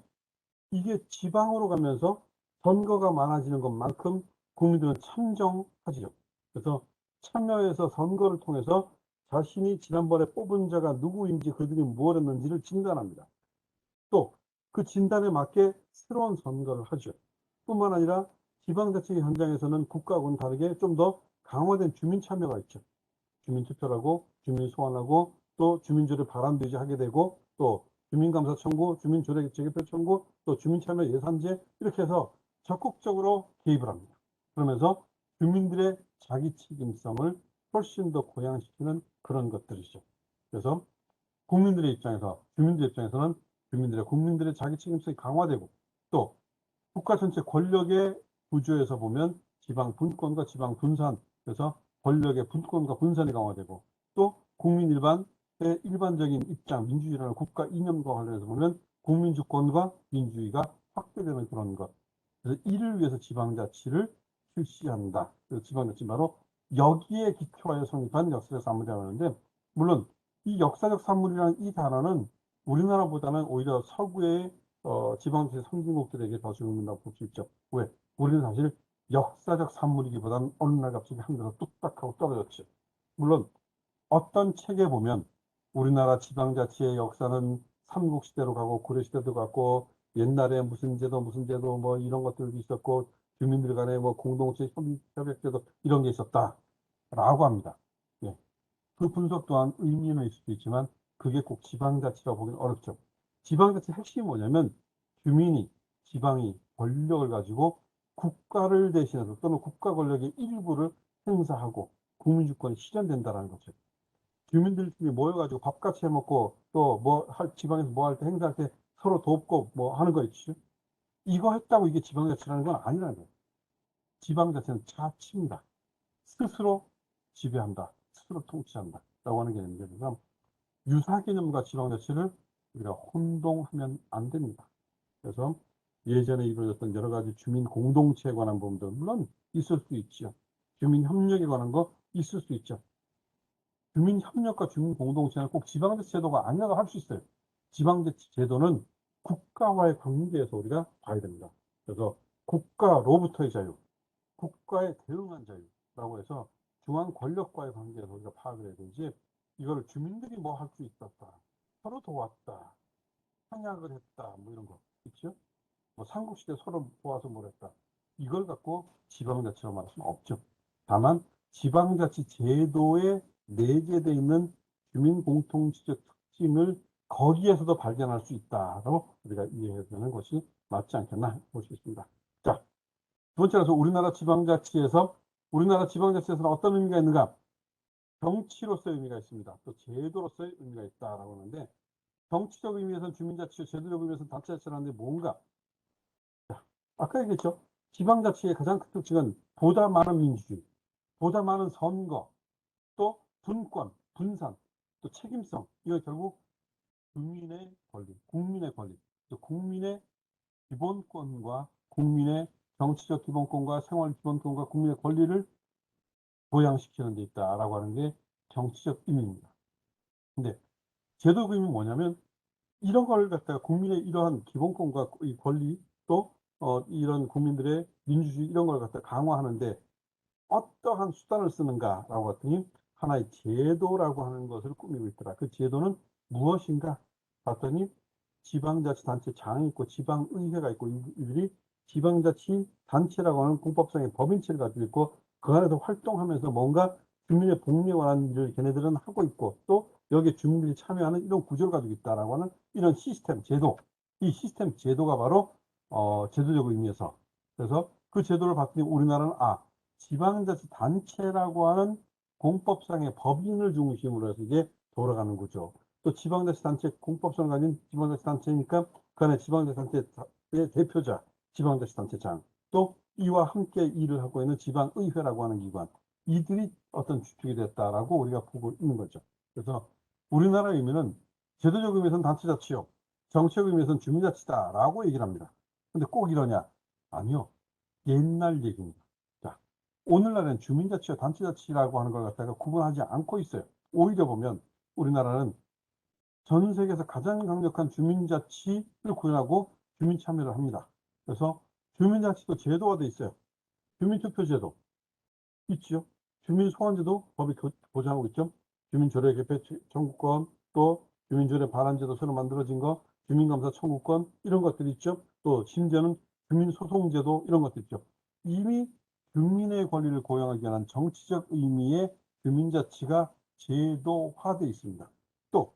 이게 지방으로 가면서 선거가 많아지는 것만큼 국민들은 참정하지요. 그래서 참여해서 선거를 통해서 자신이 지난번에 뽑은 자가 누구인지 그들이 무엇 했는지를 진단합니다. 또 그 진단에 맞게 새로운 선거를 하죠. 뿐만 아니라 지방자치 현장에서는 국가하고는 다르게 좀 더 강화된 주민 참여가 있죠. 주민투표라고 주민 소환하고 또 주민주를 바람되지 하게 되고 또 주민감사 청구, 주민조례개표 청구, 또 주민참여 예산제 이렇게 해서 적극적으로 개입을 합니다. 그러면서 주민들의 자기 책임성을 훨씬 더 고양시키는 그런 것들이죠. 그래서 국민들의 입장에서는 국민들의 자기 책임성이 강화되고, 또 국가 전체 권력의 구조에서 보면 지방 분권과 지방 분산, 그래서 권력의 분권과 분산이 강화되고, 또 국민 일반적인 입장, 민주주의라는 국가 이념과 관련해서 보면 국민주권과 민주주의가 확대되는 그런 것. 그래서 이를 위해서 지방자치를 실시한다. 그래서 지방자치 바로 여기에 기초하여 성립한 역사적 산물이라고 하는데, 물론 이 역사적 산물이라는 이 단어는 우리나라보다는 오히려 서구의 지방자치 선진국들에게 더 적용된다고 볼 수 있죠. 왜? 우리는 사실 역사적 산물이기보다는 어느 날 갑자기 하늘로 뚝딱 하고 떨어졌죠. 물론 어떤 책에 보면 우리나라 지방자치의 역사는 삼국시대로 가고 고려시대도 가고, 옛날에 무슨 제도 뭐 이런 것들도 있었고, 주민들 간에 뭐 공동체 협약제도 이런 게 있었다라고 합니다. 예. 그 분석 또한 의미는 있을 수도 있지만 그게 꼭 지방자치라고 보기는 어렵죠. 지방자치 핵심이 뭐냐면 지방이 권력을 가지고 국가를 대신해서 또는 국가 권력의 일부를 행사하고 국민주권이 실현된다는 거죠. 주민들끼리 모여가지고 밥 같이 해먹고, 또 지방에서 뭐 할 때 행사할 때 서로 돕고 뭐 하는 거 있죠. 이거 했다고 이게 지방자치라는 건 아니라는 거예요. 지방자치는 자치입니다. 스스로 지배한다, 스스로 통치한다 라고 하는 개념입니다. 그래서 유사 개념과 지방자치를 우리가 혼동하면 안 됩니다. 그래서 예전에 이루어졌던 여러 가지 주민 공동체에 관한 부분도 물론 있을 수 있죠. 주민 협력에 관한 거 있을 수 있죠. 주민 협력과 주민 공동체는 꼭 지방자치 제도가 아니라고 할 수 있어요. 지방자치 제도는 국가와의 관계에서 우리가 봐야 됩니다. 그래서 국가로부터의 자유, 국가에 대응한 자유라고 해서 중앙 권력과의 관계에서 우리가 파악을 해야 되지, 이거를 주민들이 뭐 할 수 있었다, 서로 도왔다, 협약을 했다, 뭐 이런 거 있죠. 뭐 삼국시대 서로 도와서 뭘 했다, 이걸 갖고 지방자치로 말할 수는 없죠. 다만 지방자치 제도에 내재되어 있는 주민공동체적 특징을 거기에서도 발견할 수 있다라고 우리가 이해해야 되는 것이 맞지 않겠나 볼 수 있습니다. 자, 두 번째로서 우리나라 지방자치에서는 어떤 의미가 있는가? 정치로서의 의미가 있습니다. 또 제도로서의 의미가 있다라고 하는데, 정치적 의미에서는 주민자치, 제도적 의미에서는 단체자치라는데 뭔가? 자, 아까 얘기했죠. 지방자치의 가장 큰 특징은 보다 많은 민주주의, 보다 많은 선거, 또 분권, 분산, 또 책임성. 이거 결국 국민의 권리, 또 국민의 기본권과 국민의 정치적 기본권과 생활 기본권과 국민의 권리를 보양시키는 데 있다라고 하는 게 정치적 의미입니다. 근데 제도적 의미는 뭐냐면, 이런 걸 갖다가 국민의 이러한 기본권과 이 권리, 또 이런 국민들의 민주주의 이런 걸 갖다 강화하는데 어떠한 수단을 쓰는가라고 봤더니 하나의 제도라고 하는 것을 꾸미고 있더라. 그 제도는 무엇인가 봤더니 지방자치단체장이 있고 지방의회가 있고, 이들이 지방자치단체라고 하는 공법상의 법인체를 가지고 있고, 그 안에서 활동하면서 뭔가 주민의 복리에 관한 일을 걔네들은 하고 있고, 또 여기에 주민들이 참여하는 이런 구조를 가지고 있다라고 하는 이런 시스템, 제도. 이 시스템 제도가 바로 제도적 의미에서, 그래서 그 제도를 봤더니 우리나라는 지방자치단체라고 하는 공법상의 법인을 중심으로 해서 이게 돌아가는 거죠. 또 지방자치단체 공법상 가진 지방자치단체니까 그 안에 지방자치단체의 대표자, 지방자치단체장, 또 이와 함께 일을 하고 있는 지방의회라고 하는 기관, 이들이 어떤 주축이 됐다라고 우리가 보고 있는 거죠. 그래서 우리나라의 의미는 제도적 의미에서는 단체자치요, 정책 의미에서는 주민자치다라고 얘기를 합니다. 근데 꼭 이러냐? 아니요. 옛날 얘기입니다. 자, 오늘날엔 주민자치와 단체자치라고 하는 걸 갖다가 구분하지 않고 있어요. 오히려 보면 우리나라는 전 세계에서 가장 강력한 주민자치를 구현하고 주민참여를 합니다. 그래서 주민자치도 제도가 돼 있어요. 주민투표제도 있죠. 주민소환제도 법이 보장하고 있죠. 주민조례개표 청구권, 또 주민조례 반환제도 새로 만들어진 거, 주민감사 청구권 이런 것들이 있죠. 또 심지어는 주민소송제도 이런 것도 있죠. 이미 주민의 권리를 고양하기 위한 정치적 의미의 주민자치가 제도화되어 있습니다. 또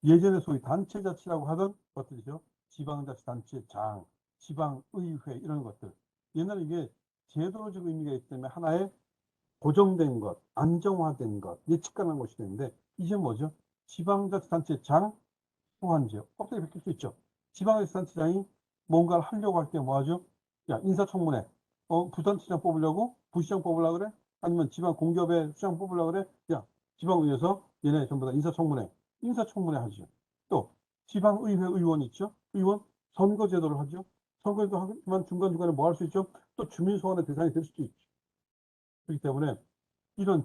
예전에 소위 단체자치라고 하던 것들이죠. 지방자치단체장, 지방의회 이런 것들. 옛날에 이게 제도적 의미가 있기 때문에 하나의 고정된 것, 안정화된 것, 예측 가능한 것이 되는데 이제 뭐죠? 지방자치단체장 소환제 법적이 바뀔 수 있죠. 지방자치단체장이 뭔가를 하려고 할 때 뭐 하죠? 야, 인사청문회. 부단체장 뽑으려고? 부시장 뽑으려고 그래? 아니면 지방 공기업의 수장 뽑으려고 그래? 야, 지방의회에서 얘네 전부 다 인사청문회 하죠. 또 지방의회 의원 있죠? 의원 선거제도를 하죠. 선거제도 하지만 중간중간에 뭐 할 수 있죠? 또 주민소환의 대상이 될 수도 있죠. 그렇기 때문에 이런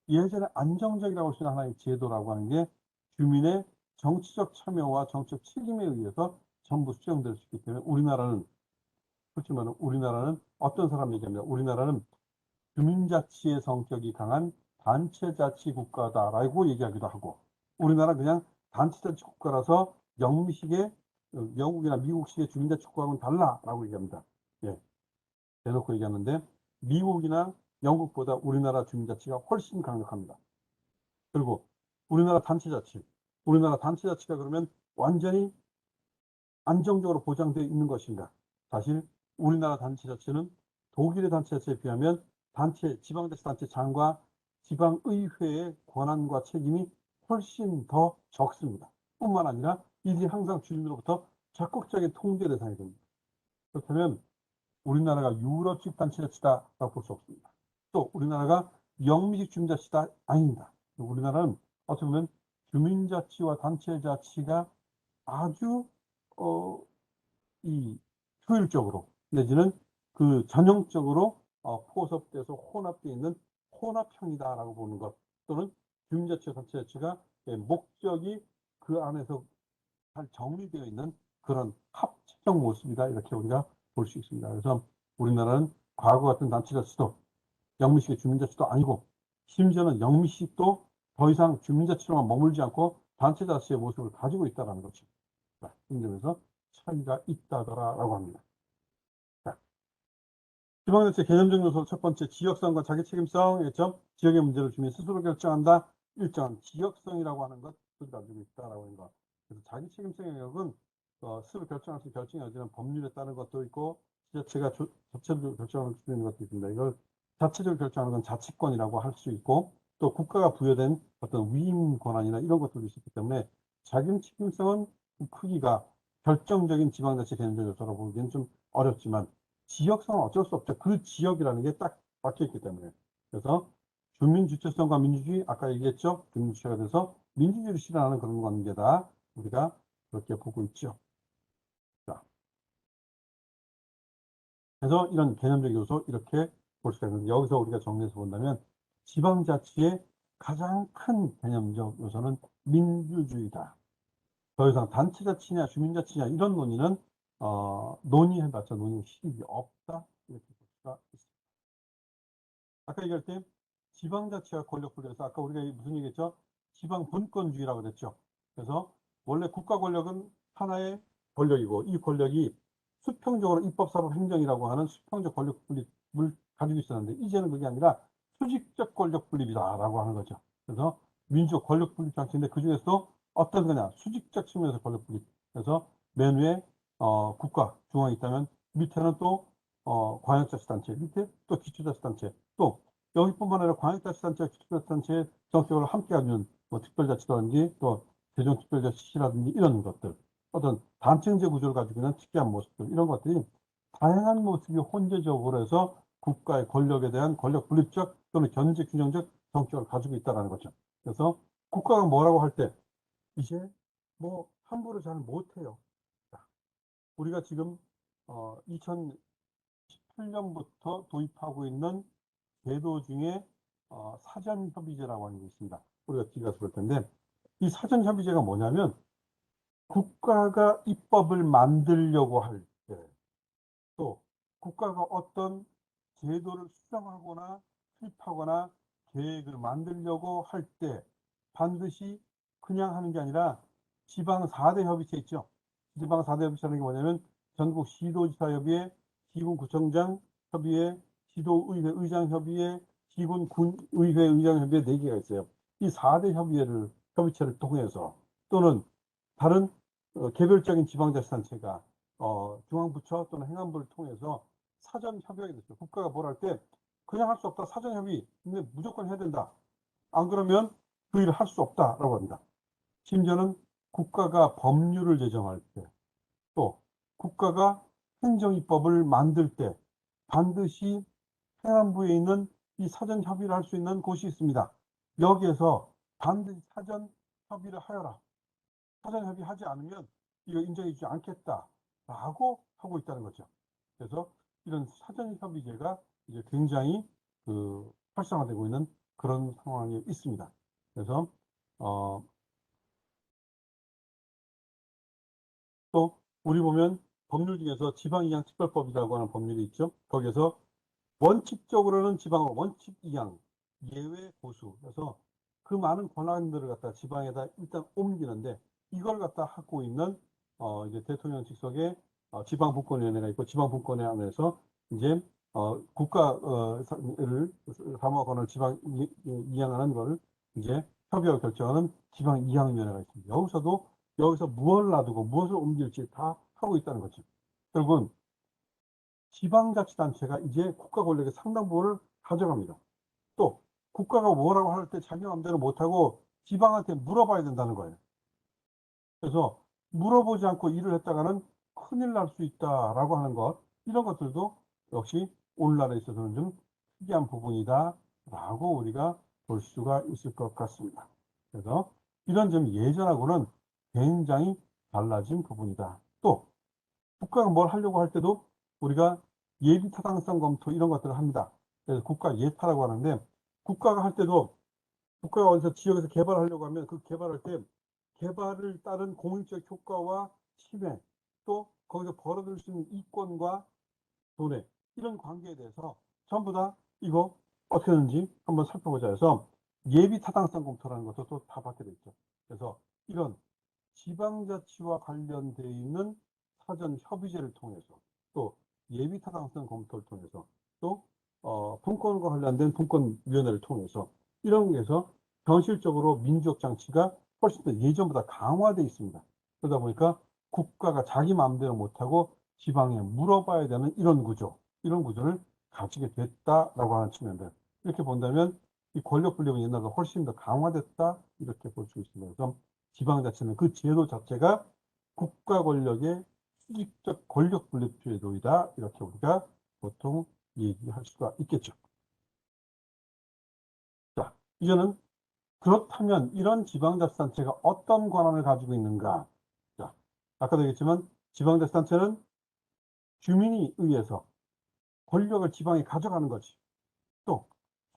예전에 안정적이라고 할 수 있는 하나의 제도라고 하는 게 주민의 정치적 참여와 정치적 책임에 의해서 전부 수정될 수 있기 때문에 우리나라는 솔직히 말하면 우리나라는 어떤 사람 얘기합니다. 우리나라는 주민자치의 성격이 강한 단체자치 국가다라고 얘기하기도 하고 우리나라 그냥 단체자치 국가라서 영미식의 영국이나 미국식의 주민자치 국가하고는 달라라고 얘기합니다. 예, 대놓고 얘기하는데 미국이나 영국보다 우리나라 주민자치가 훨씬 강력합니다. 그리고 우리나라 단체자치가 그러면 완전히 안정적으로 보장되어 있는 것인가? 사실 우리나라 단체자치는 독일의 단체자치에 비하면 지방자치단체장과 지방의회의 권한과 책임이 훨씬 더 적습니다. 뿐만 아니라 이들이 항상 주민으로부터 적극적인 통제 대상이 됩니다. 그렇다면 우리나라가 유럽식 단체자치다라고 볼 수 없습니다. 또 우리나라가 영미식 주민자치다 아닙니다. 우리나라는 어떻게 보면 주민자치와 단체자치가 아주 이 효율적으로 내지는 그 전형적으로 포섭돼서 혼합되어 있는 혼합형이다라고 보는 것 또는 주민자치와 단체자치가 목적이 그 안에서 잘 정리되어 있는 그런 합체적 모습이다 이렇게 우리가 볼 수 있습니다. 그래서 우리나라는 과거 같은 단체자치도 영미식의 주민자치도 아니고 심지어는 영미식도 더 이상 주민자치로만 머물지 않고 단체자치의 모습을 가지고 있다는 거죠. 이 점에서 차이가 있다더라라고 합니다. 자, 지방자치 개념적 요소 첫 번째 지역성과 자기책임성 점 지역의 문제를 주민 스스로 결정한다. 일정한 지역성이라고 하는 것을 가지고 있다라고 하는 것. 그래서 자기책임성의 영역은 스스로 결정할 수 결정이 어지는 법률에 따른 것도 있고 지자체가 자체적으로 결정할 수 있는 것도 있습니다. 이걸 자체적으로 결정하는 건 자치권이라고 할 수 있고 또 국가가 부여된 어떤 위임 권한이나 이런 것들도 있기 때문에 자기책임성은 크기가 결정적인 지방자치 개념적 요소라고 보기에는 좀 어렵지만 지역성은 어쩔 수 없죠. 그 지역이라는 게 딱 박혀있기 때문에. 그래서 주민주체성과 민주주의 아까 얘기했죠. 주민주체가 돼서 민주주의를 실현하는 그런 관계다. 우리가 그렇게 보고 있죠. 자, 그래서 이런 개념적 요소 이렇게 볼 수가 있는데 여기서 우리가 정리해서 본다면 지방자치의 가장 큰 개념적 요소는 민주주의다. 더 이상 단체자치냐 주민자치냐 이런 논의는 논의해봤자 논의 실익이 없다 이렇게 볼 수가 있습니다. 아까 얘기할 때 지방자치와 권력분리해서 아까 우리가 무슨 얘기했죠? 지방분권주의라고 그랬죠. 그래서 원래 국가 권력은 하나의 권력이고 이 권력이 수평적으로 입법사법 행정이라고 하는 수평적 권력 분립을 가지고 있었는데 이제는 그게 아니라 수직적 권력 분립이다라고 하는 거죠. 그래서 민주적 권력 분립 장치인데 그 중에서 어떤 거냐 수직적 측면에서 권력 분립. 그래서 맨 위에 국가 중앙이 있다면 밑에는 또 광역자치단체, 밑에 또 기초자치단체, 또 여기뿐만 아니라 광역자치단체와 기초자치단체의 정책을 함께 하는 뭐 특별자치라든지 또 대전특별자치라든지 이런 것들, 어떤 단층제 구조를 가지고 있는 특이한 모습들, 이런 것들이 다양한 모습이 혼재적으로 해서 국가의 권력에 대한 권력 분립적 또는 견제 균형적 성격을 가지고 있다는 거죠. 그래서 국가가 뭐라고 할 때 이제 뭐 함부로 잘 못해요. 우리가 지금 2018년부터 도입하고 있는 제도 중에 사전협의제라고 하는 게 있습니다. 우리가 뒤에 가서 볼 텐데 이 사전협의제가 뭐냐면 국가가 입법을 만들려고 할 때 또 국가가 어떤 제도를 수정하거나 수립하거나 계획을 만들려고 할 때 반드시 그냥 하는 게 아니라 지방 4대 협의체 있죠. 지방 4대 협의체라는 게 뭐냐면 전국 시도지사협의회, 시군구청장 협의회, 시도의회 의장협의회, 시군군의회 의장협의회 4개가 있어요. 이 4대 협의체를 통해서 또는 다른 개별적인 지방자치단체가 중앙부처 또는 행안부를 통해서 사전 협의하게 됐어요. 국가가 뭘 할 때 그냥 할 수 없다. 사전 협의. 근데 무조건 해야 된다. 안 그러면 그 일을 할 수 없다라고 합니다. 심지어는 국가가 법률을 제정할 때, 또 국가가 행정입법을 만들 때 반드시 행안부에 있는 이 사전 협의를 할 수 있는 곳이 있습니다. 여기에서 반드시 사전 협의를 하여라. 사전 협의하지 않으면 이거 인정해주지 않겠다라고 하고 있다는 거죠. 그래서 이런 사전 협의제가 이제 굉장히 활성화되고 있는 그런 상황에 있습니다. 그래서 또 우리 보면 법률 중에서 지방이양특별법이라고 하는 법률이 있죠. 거기에서 원칙적으로는 지방으로 원칙 이양, 예외 고수. 그래서 그 많은 권한들을 갖다 지방에다 일단 옮기는데 이걸 갖다 하고 있는 이제 대통령 직속의 지방분권위원회가 있고 지방분권회 안에서 이제 국가를 사무권을 지방 이양하는 걸 이제 협의하고 결정하는 지방 이양위원회가 있습니다. 여기서 무엇을 놔두고 무엇을 옮길지 다 하고 있다는 거죠. 결국은 지방자치단체가 이제 국가 권력의 상당 부분을 가져갑니다. 또 국가가 뭐라고 할 때 자기 마음대로 못하고 지방한테 물어봐야 된다는 거예요. 그래서 물어보지 않고 일을 했다가는 큰일 날 수 있다라고 하는 것, 이런 것들도 역시 오늘날에 있어서는 좀 특이한 부분이다라고 우리가 볼 수가 있을 것 같습니다. 그래서 이런 점 예전하고는 굉장히 달라진 부분이다. 또 국가가 뭘 하려고 할 때도 우리가 예비 타당성 검토 이런 것들을 합니다. 그래서 국가 예타라고 하는데 국가가 할 때도 국가가 어디서 지역에서 개발하려고 하면 그 개발할 때 개발을 따른 공익적 효과와 침해 또 거기서 벌어들일 수 있는 이권과 돈의 이런 관계에 대해서 전부 다 이거 어떻게 하는지 한번 살펴보자 해서 예비 타당성 검토라는 것도 또 다 받게 됐죠. 그래서 이런 지방자치와 관련되어 있는 사전 협의제를 통해서 또 예비 타당성 검토를 통해서 또 분권과 관련된 분권위원회를 통해서 이런 게서 현실적으로 민주적 장치가 훨씬 더 예전보다 강화되어 있습니다. 그러다 보니까 국가가 자기 마음대로 못하고 지방에 물어봐야 되는 이런 구조를 가지게 됐다라고 하는 측면들. 이렇게 본다면 이 권력 분립은 옛날보다 훨씬 더 강화됐다 이렇게 볼 수 있습니다. 그래서 지방자치는 그 제도 자체가 국가 권력의 수직적 권력 분립 제도이다 이렇게 우리가 보통 얘기할 수가 있겠죠. 자, 이제는 그렇다면 이런 지방자치단체가 어떤 권한을 가지고 있는가? 자, 아까도 얘기했지만 지방자치단체는 주민이 의해서 권력을 지방에 가져가는 거지. 또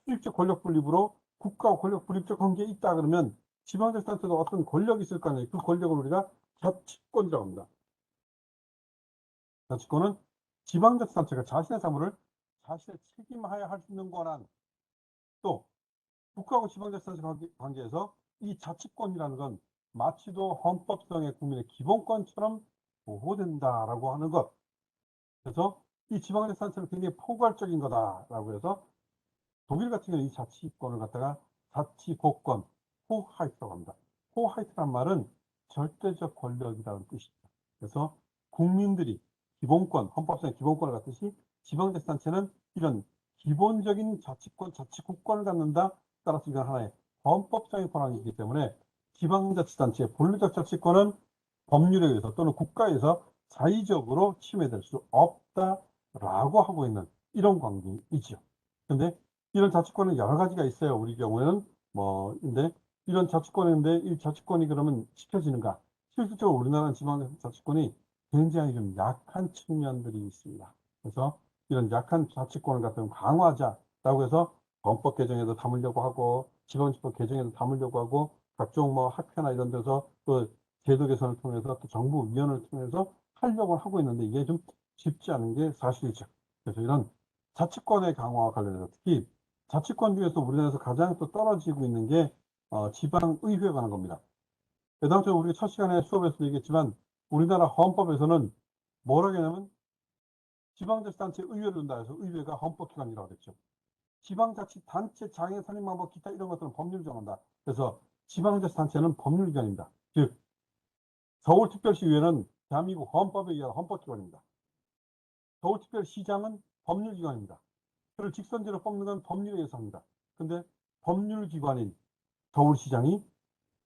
수직적 권력 분립으로 국가와 권력 분립적 관계에 있다 그러면 지방자치단체도 어떤 권력이 있을 거 아니에요. 그 권력을 우리가 자치권이라고 합니다. 자치권은 지방자치단체가 자신의 사무를 자신의 책임하여 할 수 있는 권한, 또 국가하고 지방자치단체 관계에서 이 자치권이라는 건 마치도 헌법상의 국민의 기본권처럼 보호된다라고 하는 것. 그래서 이 지방자치단체는 굉장히 포괄적인 거다라고 해서 독일 같은 경우는 이 자치권을 갖다가 자치복권, 호하이트라고 합니다. 호하이트란 말은 절대적 권력이라는 뜻입니다. 그래서 국민들이 기본권, 헌법상의 기본권을 갖듯이 지방자치단체는 이런 기본적인 자치권, 자치국권을 갖는다. 따라서 이건 하나의 헌법적인 권한이기 때문에 지방자치단체의 본래적 자치권은 법률에 의해서 또는 국가에서 자의적으로 침해될 수 없다라고 하고 있는 이런 관계이죠. 그런데 이런 자치권은 여러 가지가 있어요. 우리 경우에는 근데 이런 자치권인데 이 자치권이 그러면 지켜지는가? 실질적으로 우리나라는 지방자치권이 굉장히 좀 약한 측면들이 있습니다. 그래서 이런 약한 자치권을 갖다 강화하자라고 해서 헌법 개정에도 담으려고 하고 지방자치법 개정에도 담으려고 하고 각종 학회나 이런 데서 또 제도 개선을 통해서 또 정부 위원회를 통해서 하려고 하고 있는데 이게 좀 쉽지 않은 게 사실이죠. 그래서 이런 자치권의 강화와 관련해서 특히 자치권 중에서 우리나라에서 가장 또 떨어지고 있는 게 지방의회에 관한 겁니다. 예당초 우리가 첫 시간에 수업에서 얘기했지만 우리나라 헌법에서는 뭐라고 하냐면 지방자치단체 의회를 둔다 해서 의회가 헌법기관이라고 그랬죠. 지방자치단체 장애 선임 방법 기타 이런 것들은 법률을 정한다. 그래서 지방자치단체는 법률기관입니다. 즉 서울특별시의회는 대한민국 헌법에 의한 헌법기관입니다. 서울특별시장은 법률기관입니다. 그를 직선제로 뽑는 건 법률에 의해서입니다. 근데 법률기관인 서울시장이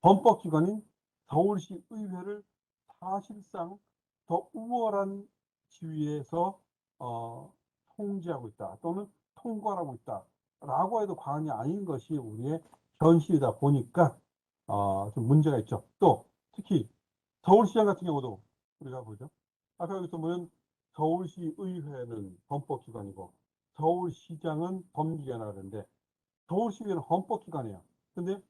헌법기관인 서울시의회를 사실상 더 우월한 지위에서 통제하고 있다 또는 통과하고 있다라고 해도 과언이 아닌 것이 우리의 현실이다 보니까 좀 문제가 있죠. 또 특히 서울시장 같은 경우도 우리가 보죠. 아까 여기서 보면 서울시의회는 헌법기관이고 서울시장은 법률기관이라고 하는데 서울시의회는 헌법기관이에요. 근데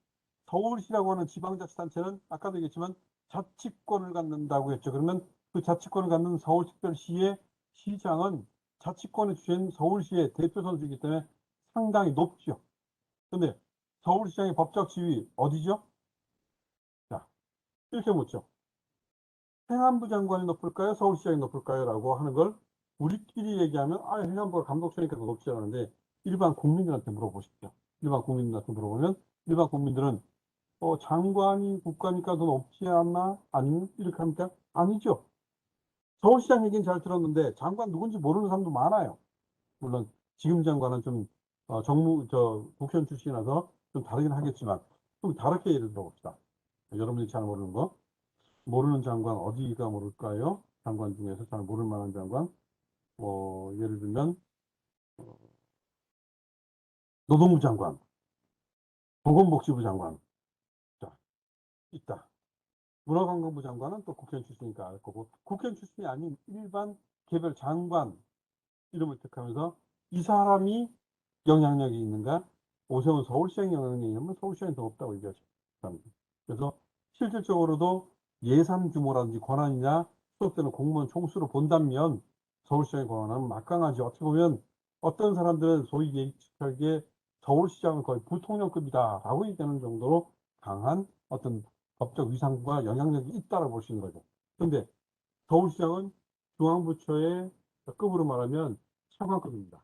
서울시라고 하는 지방자치단체는 아까도 얘기했지만 자치권을 갖는다고 했죠. 그러면 그 자치권을 갖는 서울특별시의 시장은 자치권의 주체인 서울시의 대표 선수이기 때문에 상당히 높죠. 근데 서울시장의 법적 지위 어디죠? 자, 이렇게 묻죠. 행안부 장관이 높을까요? 서울시장이 높을까요? 라고 하는 걸 우리끼리 얘기하면 행안부가 감독처니까 더 높지 않은데 일반 국민들한테 물어보십시오. 일반 국민들한테 물어보면 일반 국민들은 장관이 국가니까 더 높지 않나? 아니면 이렇게 합니까? 아니죠. 서울시장 얘기는 잘 들었는데 장관 누군지 모르는 사람도 많아요. 물론 지금 장관은 좀 국회의원 출신이라서 좀 다르긴 하겠지만 좀 다르게 예를 들어봅시다. 여러분들이 잘 모르는 거. 모르는 장관 어디가 모를까요? 장관 중에서 잘 모를 만한 장관. 예를 들면 노동부 장관, 보건복지부 장관. 자, 있다. 문화관광부 장관은 또 국회의원 출신이니까 알 거고 국회의원 출신이 아닌 일반 개별 장관 이름을 택하면서 이 사람이 영향력이 있는가? 오세훈 서울시장이 영향력이 있냐면 서울시장이 더 없다고 얘기하죠. 그래서 실질적으로도 예산 규모라든지 권한이나 수업되는 공무원 총수로 본다면 서울시장의 권한은 막강하지. 어떻게 보면 어떤 사람들은 소위 예측하기에 서울시장은 거의 부통령급이다 라고 얘기하는 정도로 강한 어떤 법적 위상과 영향력이 있다고 볼 수 있는 거죠. 그런데 서울시장은 중앙부처의 급으로 말하면 차관급입니다.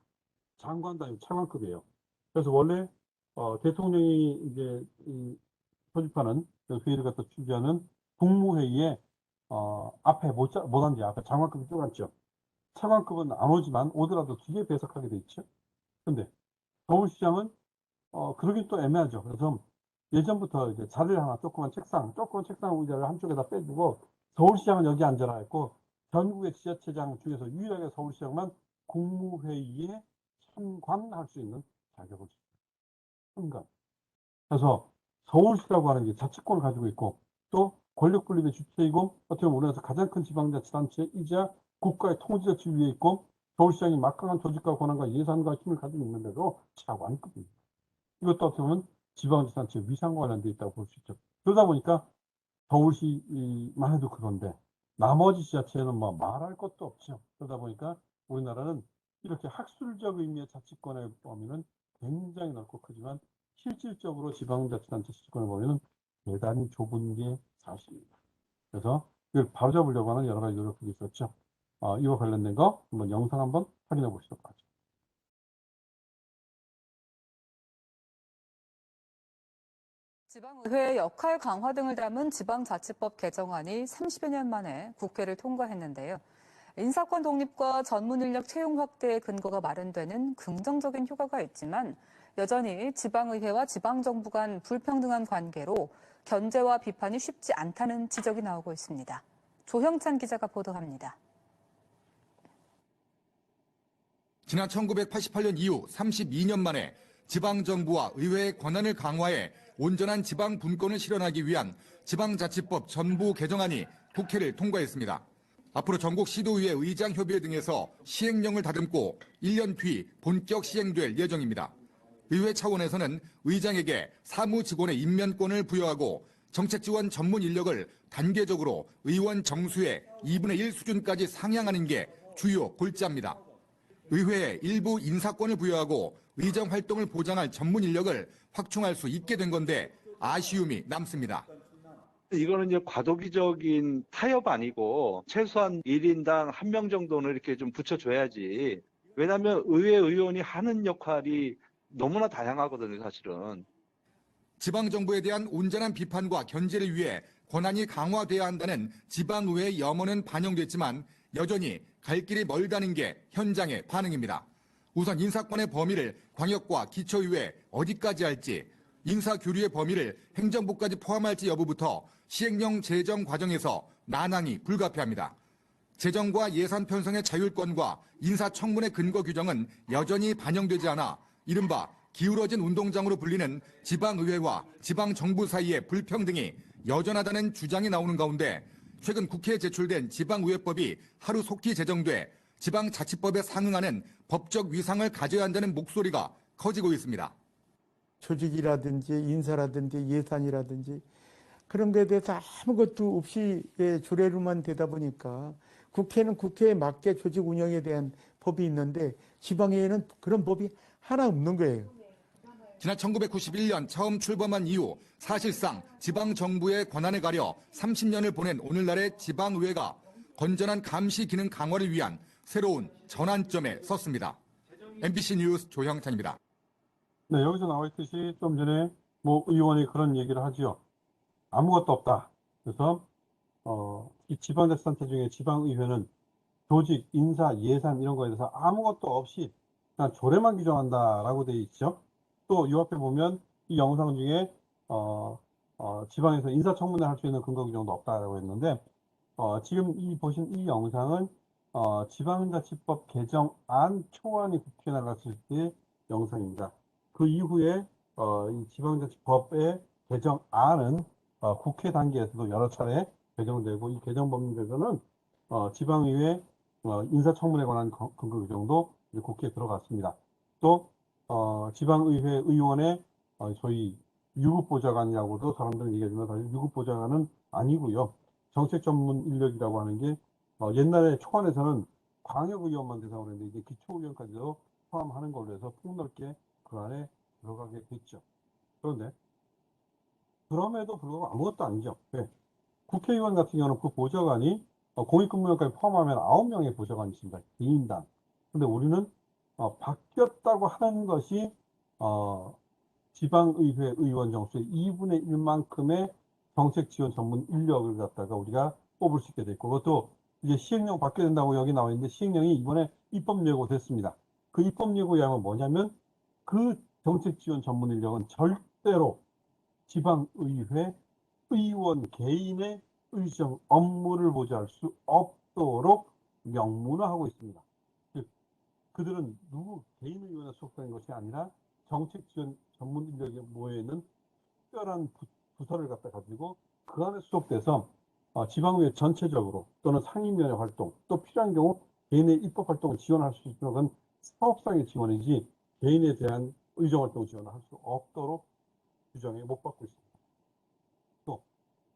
장관도 아니고 차관급이에요. 그래서 원래 대통령이 이제 소집하는 회의를 갖다 추진하는 국무회의에 앞에 못 앉아요. 앞에 장관급이 쭉 앉죠. 차관급은 안 오지만 오더라도 뒤에 배석하게 돼 있죠. 근데 서울시장은 그러긴 또 애매하죠. 그래서 예전부터 이제 자리를 하나 조그만 책상 의자를 한쪽에다 빼주고 서울시장은 여기 앉아라 했고 전국의 지자체장 중에서 유일하게 서울시장만 국무회의에 참관할 수 있는 자격을 줍니다. 참관. 그래서 서울시라고 하는 게 자치권을 가지고 있고 또 권력분립의 주체이고 어떻게 보면 우리나라에서 가장 큰 지방자치단체이자 국가의 통제자 지위에 있고 서울시장이 막강한 조직과 권한과 예산과 힘을 가지고 있는데도 차관급입니다. 이것도 어떻게 보면 지방자치단체 위상과 관련되어 있다고 볼 수 있죠. 그러다 보니까 서울시만 해도 그런데 나머지 지자체는 뭐 말할 것도 없죠. 그러다 보니까 우리나라는 이렇게 학술적 의미의 자치권의 범위는 굉장히 넓고 크지만 실질적으로 지방자치단체 자치권의 범위는 대단히 좁은 게 사실입니다. 그래서 이걸 바로잡으려고 하는 여러 가지 노력들이 있었죠. 이와 관련된 거 한번 영상 한번 확인해 보시도록 하죠. 지방의회의 역할 강화 등을 담은 지방자치법 개정안이 30여 년 만에 국회를 통과했는데요. 인사권 독립과 전문 인력 채용 확대의 근거가 마련되는 긍정적인 효과가 있지만 여전히 지방의회와 지방정부 간 불평등한 관계로 견제와 비판이 쉽지 않다는 지적이 나오고 있습니다. 조형찬 기자가 보도합니다. 지난 1988년 이후 32년 만에 지방정부와 의회의 권한을 강화해 온전한 지방 분권을 실현하기 위한 지방자치법 전부 개정안이 국회를 통과했습니다. 앞으로 전국 시도의회 의장협의회 등에서 시행령을 다듬고 1년 뒤 본격 시행될 예정입니다. 의회 차원에서는 의장에게 사무직원의 임면권을 부여하고 정책지원 전문 인력을 단계적으로 의원 정수의 2분의 1 수준까지 상향하는 게 주요 골자입니다. 의회에 일부 인사권을 부여하고 의정 활동을 보장할 전문 인력을 확충할 수 있게 된 건데 아쉬움이 남습니다. 이거는 이제 과도기적인 타협 아니고 최소한 1인당 1명 정도는 이렇게 좀 붙여줘야지. 왜냐하면 의회 의원이 하는 역할이 너무나 다양하거든요, 사실은. 지방정부에 대한 온전한 비판과 견제를 위해 권한이 강화돼야 한다는 지방의회의 염원은 반영됐지만 여전히 갈 길이 멀다는 게 현장의 반응입니다. 우선 인사권의 범위를 광역과 기초의회 어디까지 할지, 인사교류의 범위를 행정부까지 포함할지 여부부터 시행령 제정 과정에서 난항이 불가피합니다. 재정과 예산 편성의 자율권과 인사청문회 근거 규정은 여전히 반영되지 않아 이른바 기울어진 운동장으로 불리는 지방의회와 지방정부 사이의 불평등이 여전하다는 주장이 나오는 가운데 최근 국회에 제출된 지방의회법이 하루 속히 제정돼 지방자치법에 상응하는 법적 위상을 가져야 한다는 목소리가 커지고 있습니다. 조직이라든지 인사라든지 예산이라든지 그런 거에 대해서 아무것도 없이 조례로만 되다 보니까 국회는 국회에 맞게 조직 운영에 대한 법이 있는데 지방의회는 그런 법이 하나 없는 거예요. 지난 1991년 처음 출범한 이후 사실상 지방정부의 권한을 가려 30년을 보낸 오늘날의 지방의회가 건전한 감시 기능 강화를 위한 새로운 전환점에 섰습니다. MBC 뉴스 조형찬입니다. 네, 여기서 나와 있듯이 좀 전에 의원이 그런 얘기를 하지요. 아무것도 없다. 그래서 이 지방자치단체 중에 지방의회는 조직, 인사, 예산 이런 거에 대해서 아무것도 없이 그냥 조례만 규정한다라고 되어 있죠. 또 이 앞에 보면 이 영상 중에 지방에서 인사청문회 할 수 있는 근거 규정도 없다라고 했는데 지금 보신 이 영상은 지방자치법 개정안 초안이 국회에 나갔을 때 영상입니다. 그 이후에 이 지방자치법의 개정안은 국회 단계에서도 여러 차례 개정되고 이 개정법률에서는 지방의회 인사청문회에 관한 근거 규정도 국회에 들어갔습니다. 또 지방의회 의원의 소위 유급보좌관이라고도 사람들은 얘기하지만 사실 유급보좌관은 아니고요. 정책 전문 인력이라고 하는 게 옛날에 초안에서는 광역의원만 대상으로 했는데 이제 기초의원까지도 포함하는 걸로 해서 폭넓게 그 안에 들어가게 됐죠. 그런데 그럼에도 불구하고 아무것도 아니죠. 왜? 국회의원 같은 경우는 그 보좌관이 공익근무원까지 포함하면 9명의 보좌관이 있습니다. 개인당. 근데 우리는 바뀌었다고 하는 것이 지방의회 의원 정수의 2분의 1만큼의 정책 지원 전문 인력을 갖다가 우리가 뽑을 수 있게 됐고, 그것도 이제 시행령 바뀌어야 된다고 여기 나와 있는데 시행령이 이번에 입법 예고됐습니다. 그 입법 예고에 하면 뭐냐면 그 정책 지원 전문 인력은 절대로 지방의회 의원 개인의 의정 업무를 보좌할 수 없도록 명문화하고 있습니다. 즉 그들은 누구 개인 의원에 속하는 것이 아니라 정책 지원 전문 인력에 모여 있는 특별한 부서를 갖다 가지고 그 안에 수속돼서 지방의회 전체적으로 또는 상임위원회 활동 또 필요한 경우 개인의 입법 활동을 지원할 수 있는 건 사업상의 지원이지 개인에 대한 의정 활동 지원을 할 수 없도록 규정에 못 받고 있습니다. 또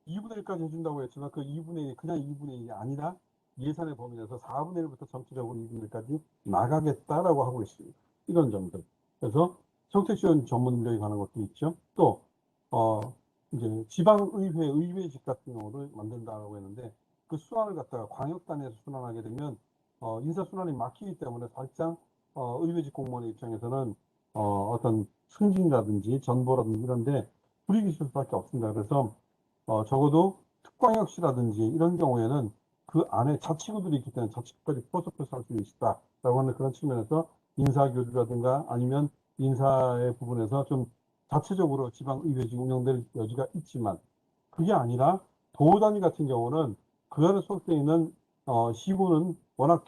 2분의 1까지 해준다고 했지만 그 2분의 1 그냥 2분의 1이 아니라 예산의 범위 내에서 4분의 1부터 전체적으로 2분의 1까지 나가겠다라고 하고 있습니다. 이런 점들. 그래서 정책 지원 전문 인력에 관한 것도 있죠. 또 이제 지방의회 의회직 같은 경우를 만든다고 했는데 그 순환을 갖다가 광역 단위에서 순환하게 되면 인사 순환이 막히기 때문에 사실상 의회직 공무원의 입장에서는 어떤 승진이라든지 전보라든지 이런데 불이익이 있을 수밖에 없습니다. 그래서 적어도 특광역시라든지 이런 경우에는 그 안에 자치구들이 있기 때문에 자치구까지 포섭해서 할 수 있다라고 하는 그런 측면에서 인사교류라든가 아니면 인사의 부분에서 좀 자체적으로 지방의회직 운영될 여지가 있지만 그게 아니라 도 단위 같은 경우는 그 안에 속해 있는 시구는 워낙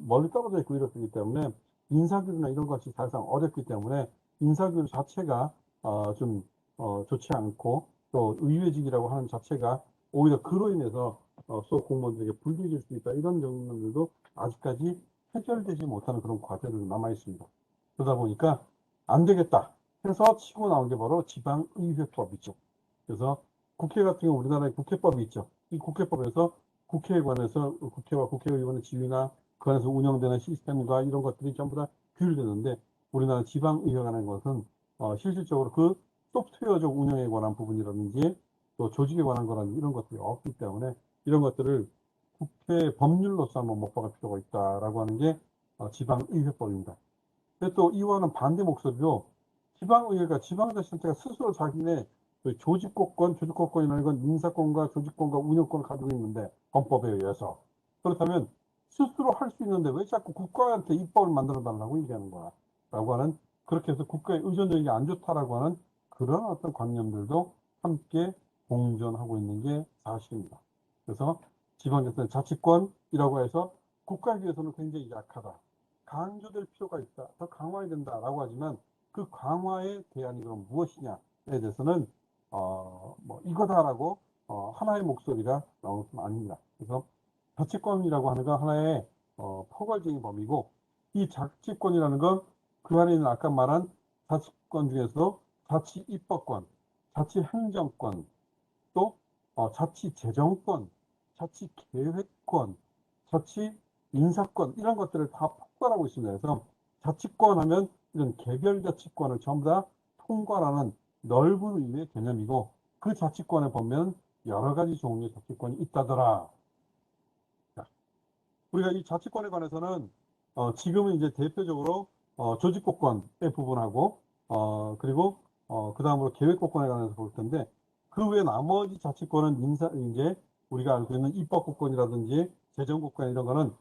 멀리 떨어져 있고 이렇기 때문에 인사교류나 이런 것이 사실상 어렵기 때문에 인사교류 자체가 좀 좋지 않고 또 의회직이라고 하는 자체가 오히려 그로 인해서 수석 공무원들에게 불리해질 수 있다 이런 점들도 아직까지 해결되지 못하는 그런 과제들이 남아 있습니다. 그러다 보니까 안 되겠다 해서 치고 나온 게 바로 지방의회법이죠. 그래서 국회 같은 경우 우리나라에 국회법이 있죠. 이 국회법에서 국회에 관해서 국회와 국회의원의 지위나 그 안에서 운영되는 시스템과 이런 것들이 전부 다 규율되는데 우리나라 지방의회가 하는 것은 실질적으로 그 소프트웨어적 운영에 관한 부분이라든지 또 조직에 관한 거라든지 이런 것들이 없기 때문에 이런 것들을 국회 법률로서 한번 못 박을 필요가 있다라고 하는 게 지방의회법입니다. 근데 또 이와는 반대 목소리로 지방의회가 지방자치단체가 스스로 자기네 그 조직권이라는 건 인사권과 조직권과 운영권을 가지고 있는데 헌법에 의해서. 그렇다면 스스로 할 수 있는데 왜 자꾸 국가한테 입법을 만들어 달라고 얘기하는 거야? 라고 하는, 그렇게 해서 국가에 의존적인 게 안 좋다라고 하는 그런 어떤 관념들도 함께 공존하고 있는 게 사실입니다. 그래서 지방자치는 자치권이라고 해서 국가에 비해서는 굉장히 약하다, 강조될 필요가 있다, 더 강화해야 된다라고 하지만 그 강화의 대안이 그럼 무엇이냐에 대해서는 뭐 이거다라고 하나의 목소리가 나오는 것은 아닙니다. 그래서 자치권이라고 하는 건 하나의 포괄적인 범위고, 이 자치권이라는 건 그 안에 있는 아까 말한 자치권 중에서 자치입법권, 자치행정권, 또 자치재정권, 자치계획권, 자치인사권, 이런 것들을 다 포괄하고 있습니다. 그래서 자치권 하면 이런 개별 자치권을 전부 다 통괄하는 넓은 의미의 개념이고, 그 자치권에 보면 여러 가지 종류의 자치권이 있다더라. 자, 우리가 이 자치권에 관해서는 지금은 이제 대표적으로 조직국권의 부분하고 그리고 그 다음으로 계획국권에 관해서 볼 텐데, 그 외 나머지 자치권은 이제 우리가 알고 있는 입법국권이라든지 재정국권 이런 거는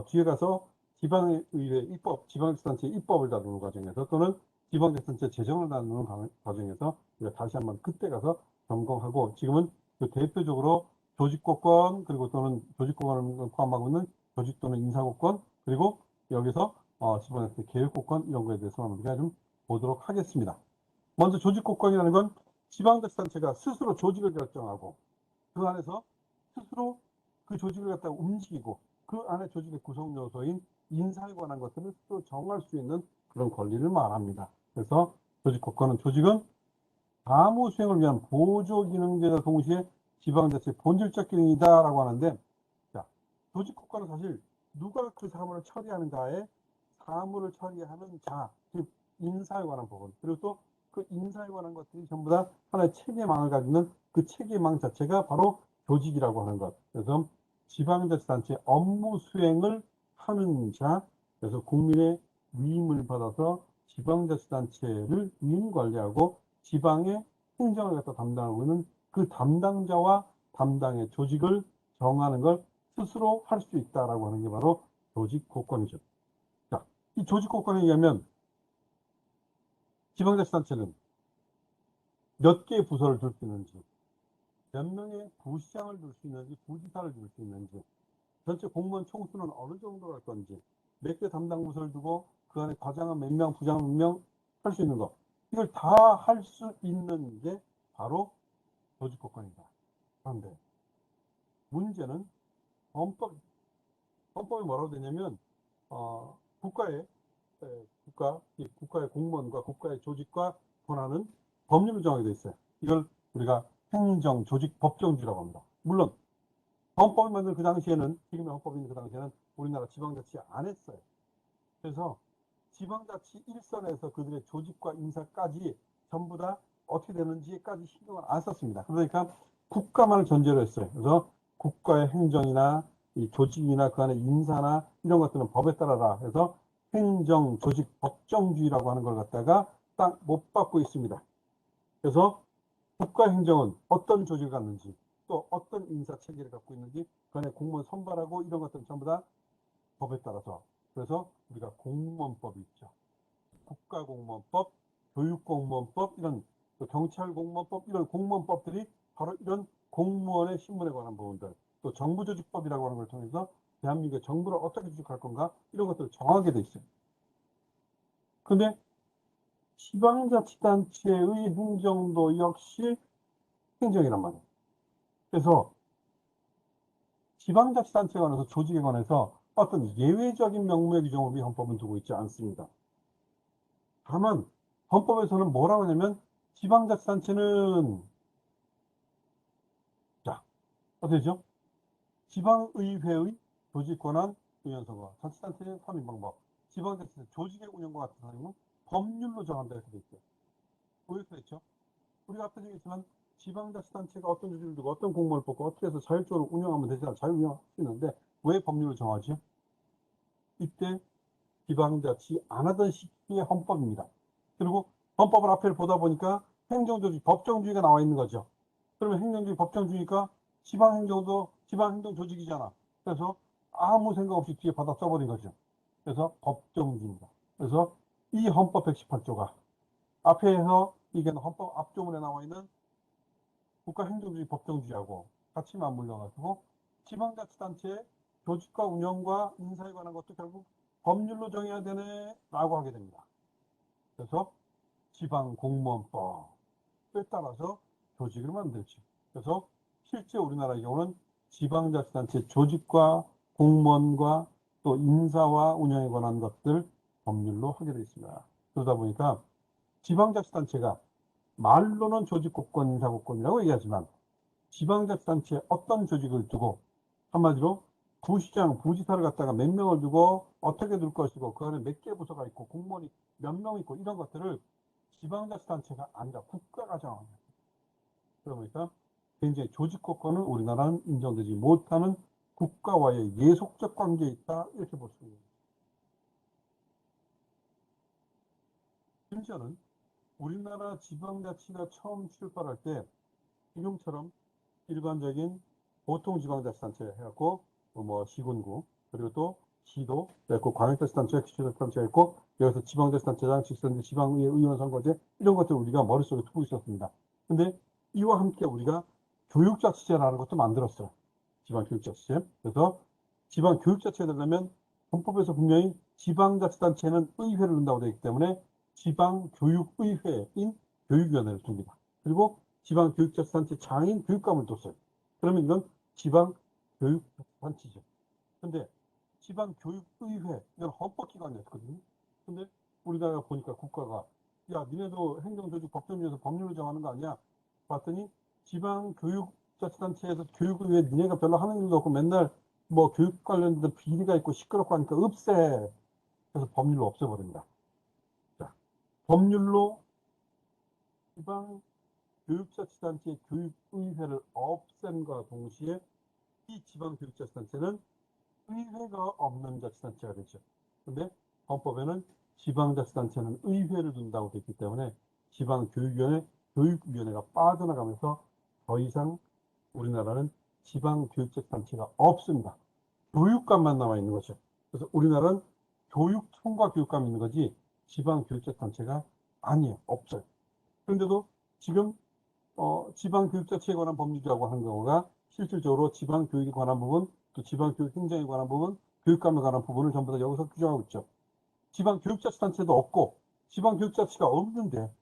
뒤에 가서 지방의회 입법, 지방자치단체 입법을 다루는 과정에서 또는 지방자치단체 재정을 다루는 과정에서 우리가 다시 한번 그때 가서 점검하고, 지금은 그 대표적으로 조직국권, 그리고 또는 조직국권을 포함하고 있는 조직 또는 인사국권, 그리고 여기서 지방자치 계획국권, 이런 거에 대해서 우리가 좀 보도록 하겠습니다. 먼저 조직국권이라는 건 지방자치단체가 스스로 조직을 결정하고 그 안에서 스스로 그 조직을 갖다가 움직이고 그 안에 조직의 구성 요소인 인사에 관한 것들을 스스로 정할 수 있는 그런 권리를 말합니다. 그래서 조직국권은 조직은 사무 수행을 위한 보조 기능제와 동시에 지방자치의 본질적 기능이다라고 하는데, 자, 조직국권은 사실 누가 그 사무를 처리하는가에 사무를 처리하는 자, 즉 인사에 관한 부분, 그리고 또 그 인사에 관한 것들이 전부 다 하나의 체계망을 가지는 그 체계망 자체가 바로 조직이라고 하는 것. 그래서 지방자치단체 업무 수행을 하는 자, 그래서 국민의 위임을 받아서 지방자치단체를 위임 관리하고 지방의 행정을 갖다 담당하고 있는 그 담당자와 담당의 조직을 정하는 걸 스스로 할 수 있다라고 하는 게 바로 조직국권이죠. 자, 이 조직국권에 의하면 지방자치단체는 몇 개의 부서를 둘 수 있는지, 몇 명의 부시장을 둘 수 있는지, 부지사를 둘 수 있는지, 전체 공무원 총수는 어느 정도 할 건지, 몇 개 담당 부서를 두고 그 안에 과장은 몇 명, 부장은 몇 명 할 수 있는 거, 이걸 다 할 수 있는 게 바로 조직국권이다. 그런데 문제는 헌법이 뭐라고 되냐면 국가의 공무원과 국가의 조직과 권한은 법률로 정하게 돼 있어요. 이걸 우리가 행정, 조직, 법정주의라고 합니다. 물론 헌법을 만든 그 당시에는, 지금의 헌법인 그 당시에는 우리나라 지방자치 안 했어요. 그래서 지방자치 일선에서 그들의 조직과 인사까지 전부 다 어떻게 되는지까지 신경을 안 썼습니다. 그러니까 국가만을 전제로 했어요. 그래서 국가의 행정이나 이 조직이나 그 안에 인사나 이런 것들은 법에 따라라 해서 행정, 조직, 법정주의라고 하는 걸 갖다가 딱 못 받고 있습니다. 그래서 국가 행정은 어떤 조직을 갖는지, 또 어떤 인사 체계를 갖고 있는지, 그 안에 공무원 선발하고 이런 것들은 전부 다 법에 따라서. 그래서 우리가 공무원법이 있죠. 국가공무원법, 교육공무원법, 이런 경찰공무원법, 이런 공무원법들이 바로 이런 공무원의 신분에 관한 부분들, 또 정부조직법이라고 하는 걸 통해서 대한민국의 정부를 어떻게 조직할 건가, 이런 것들을 정하게 돼 있어요. 근데 지방자치단체의 행정도 역시 행정이란 말이에요. 그래서 지방자치단체에 관해서, 조직에 관해서 어떤 예외적인 명목의 규정을 우리 헌법은 두고 있지 않습니다. 다만 헌법에서는 뭐라고 하냐면 지방자치단체는, 자, 어떻게 되죠? 지방의회의 조직권한 운영선거, 자치단체의 선임방법, 지방자치단체 조직의 운영과 같은 사항은 법률로 정한다 이렇게 돼 있어요. 왜 이렇게 됐죠? 우리가 앞에서 얘기했지만 지방자치단체가 어떤 조직을 두고 어떤 공무원을 뽑고 어떻게 해서 자율적으로 운영하면 되잖아. 자율 운영할 수 있는데 왜 법률을 정하죠? 이때 지방자치 안 하던 시기의 헌법입니다. 그리고 헌법을 앞에 보다 보니까 행정조직, 법정주의가 나와 있는 거죠. 그러면 행정주의, 법정주의니까 지방행정도 지방행정조직이잖아. 그래서 아무 생각 없이 뒤에 받아 써버린 거죠. 그래서 법정주의입니다. 그래서 이 헌법 118조가 앞에서 이게 헌법 앞조문에 나와 있는 국가행정주의, 법정주의하고 같이 맞물려가지고 지방자치단체의 조직과 운영과 인사에 관한 것도 결국 법률로 정해야 되네라고 하게 됩니다. 그래서 지방공무원법에 따라서 조직을 만들죠. 그래서 실제 우리나라의 경우는 지방자치단체 조직과 공무원과 또 인사와 운영에 관한 것들 법률로 하게 되어 있습니다. 그러다 보니까 지방자치단체가 말로는 조직국권, 인사국권이라고 얘기하지만 지방자치단체에 어떤 조직을 두고 한마디로 부시장, 부지사를 갖다가 몇 명을 두고 어떻게 둘 것이고 그 안에 몇 개 부서가 있고 공무원이 몇 명 있고 이런 것들을 지방자치단체가 아니라 국가가 정합니다. 그러니까 굉장히 조직국권은 우리나라는 인정되지 못하는 국가와의 예속적 관계에 있다 이렇게 볼 수 있습니다. 심지어는 우리나라 지방자치가 처음 출발할 때 지금처럼 일반적인 보통 지방자치단체 해갖고 뭐 시군구 그리고 또 시도 그리고 광역자치단체, 기초자치단체가 있고 여기서 지방자치단체장, 직선제, 지방의회 의원 선거제 이런 것들 우리가 머릿속에 두고 있었습니다. 근데 이와 함께 우리가 교육자치제라는 것도 만들었어요. 지방교육자치제. 그래서 지방교육자치가 되려면 헌법에서 분명히 지방자치단체는 의회를 둔다고 되어 있기 때문에 지방교육의회인 교육위원회를 둡니다. 그리고 지방교육자치단체 장인 교육감을 뒀어요. 그러면 이건 지방교육자치단체죠. 근데 지방교육의회, 이건 헌법기관이었거든요. 근데 우리나라가 보니까 국가가, 야, 니네도 행정조직 법정주의에서 법률을 정하는 거 아니야? 봤더니 지방교육자치단체에서 교육의회 니네가 별로 하는 일도 없고 맨날 뭐 교육 관련된 비리가 있고 시끄럽고 하니까 없애. 그래서 법률로 없애버립니다. 자, 법률로 지방교육자치단체 교육의회를 없앤과 동시에 이 지방교육자치단체는 의회가 없는 자치단체가 되죠. 근데 헌법에는 지방자치단체는 의회를 둔다고 되어 있기 때문에 지방교육위원회, 교육위원회가 빠져나가면서 더 이상 우리나라는 지방교육자치단체가 없습니다. 교육감만 남아 있는 거죠. 그래서 우리나라는 교육청과 교육감이 있는 거지 지방교육자치단체가 아니에요. 없어요. 그런데도 지금 지방교육자치에 관한 법률이라고 하는 경우가 실질적으로 지방교육에 관한 부분, 또 지방교육 행정에 관한 부분, 교육감에 관한 부분을 전부 다 여기서 규정하고 있죠. 지방교육자치단체도 없고 지방교육자치가 없는데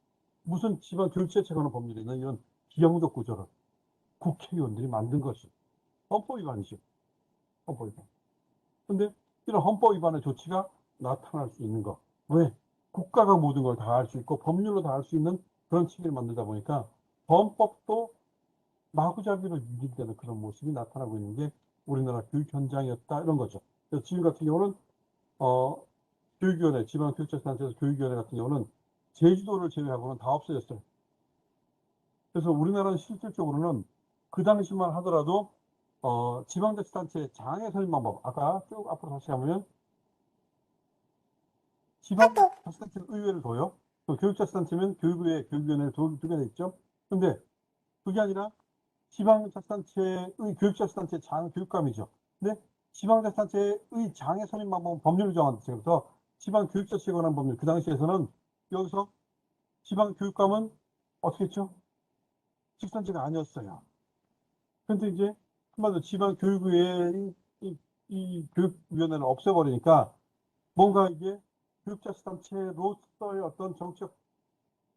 무슨 지방교육자치에 관한 법률이 있는 이런 비형적 구조를 국회의원들이 만든 것이 헌법 위반이죠. 헌법 위반. 근데 이런 헌법 위반의 조치가 나타날 수 있는 것. 왜? 국가가 모든 걸 다 할 수 있고 법률로 다 할 수 있는 그런 체계를 만들다 보니까 헌법도 마구잡이로 유린되는 그런 모습이 나타나고 있는 게 우리나라 교육 현장이었다 이런 거죠. 그래서 지금 같은 경우는 교육위원회, 지방교육자치단체에서 교육위원회 같은 경우는 제주도를 제외하고는 다 없어졌어요. 그래서 우리나라는 실질적으로는 그 당시만 하더라도 지방자치단체 장애 선임 방법 아까 쭉 앞으로 다시 가면 지방자치단체는 의회를 둬요. 또 교육자치단체면 교육의회, 교육위원회를 두게 돼 있죠. 근데 그게 아니라 지방자치단체의 교육자치단체 장 교육감이죠. 근데 지방자치단체의 장애 선임 방법은 법률을 정한대요. 그래서 지방교육자치에 관한 법률 그 당시에서는 여기서 지방교육감은 어떻게 했죠? 직선제가 아니었어요. 그런데 이제 한마디로 지방교육의회 이 교육위원회를 없애버리니까 뭔가 이게 교육자치단체로서의 어떤 정책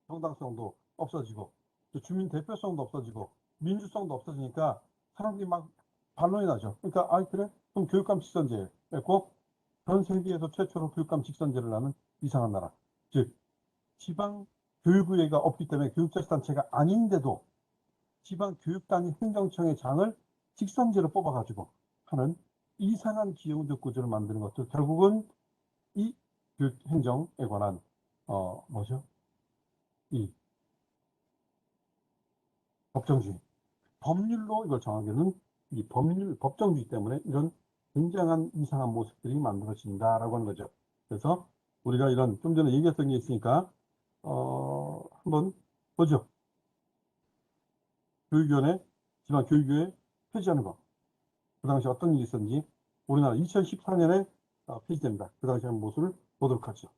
정당성도 없어지고 또 주민 대표성도 없어지고 민주성도 없어지니까 사람들이 막 반론이 나죠. 그러니까 그래? 그럼 교육감 직선제 했고 전 세계에서 최초로 교육감 직선제를 하는 이상한 나라. 즉 지방 교육의회가 없기 때문에 교육자치단체가 아닌데도 지방교육단위 행정청의 장을 직선제로 뽑아가지고 하는 이상한 기형적 구조를 만드는 것도 결국은 이 교육행정에 관한 뭐죠? 이 법정주의, 법률로 이걸 정하기는 이 법정주의 때문에 이런 굉장한 이상한 모습들이 만들어진다라고 하는 거죠. 그래서 우리가 이런 좀 전에 얘기했던 게 있으니까 한번 보죠. 교육위원회, 지방교육위원회 폐지하는 거. 그 당시 어떤 일이 있었는지 우리나라 2014년에 폐지됩니다. 그 당시 한 모습을 보도록 하죠.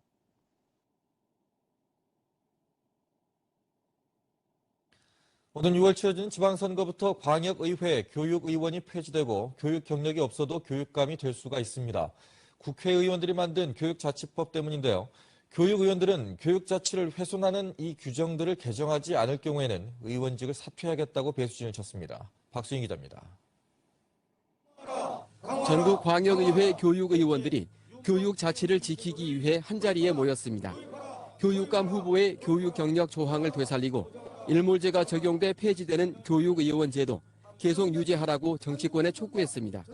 오는 6월 치러지는 지방선거부터 광역의회 교육의원이 폐지되고 교육 경력이 없어도 교육감이 될 수가 있습니다. 국회의원들이 만든 교육자치법 때문인데요. 교육의원들은 교육자치를 훼손하는 이 규정들을 개정하지 않을 경우에는 의원직을 사퇴하겠다고 배수진을 쳤습니다. 박수인 기자입니다. 전국 광역의회 교육의원들이 교육자치를 지키기 위해 한자리에 모였습니다. 교육감 후보의 교육 경력 조항을 되살리고 일몰제가 적용돼 폐지되는 교육의원 제도 계속 유지하라고 정치권에 촉구했습니다.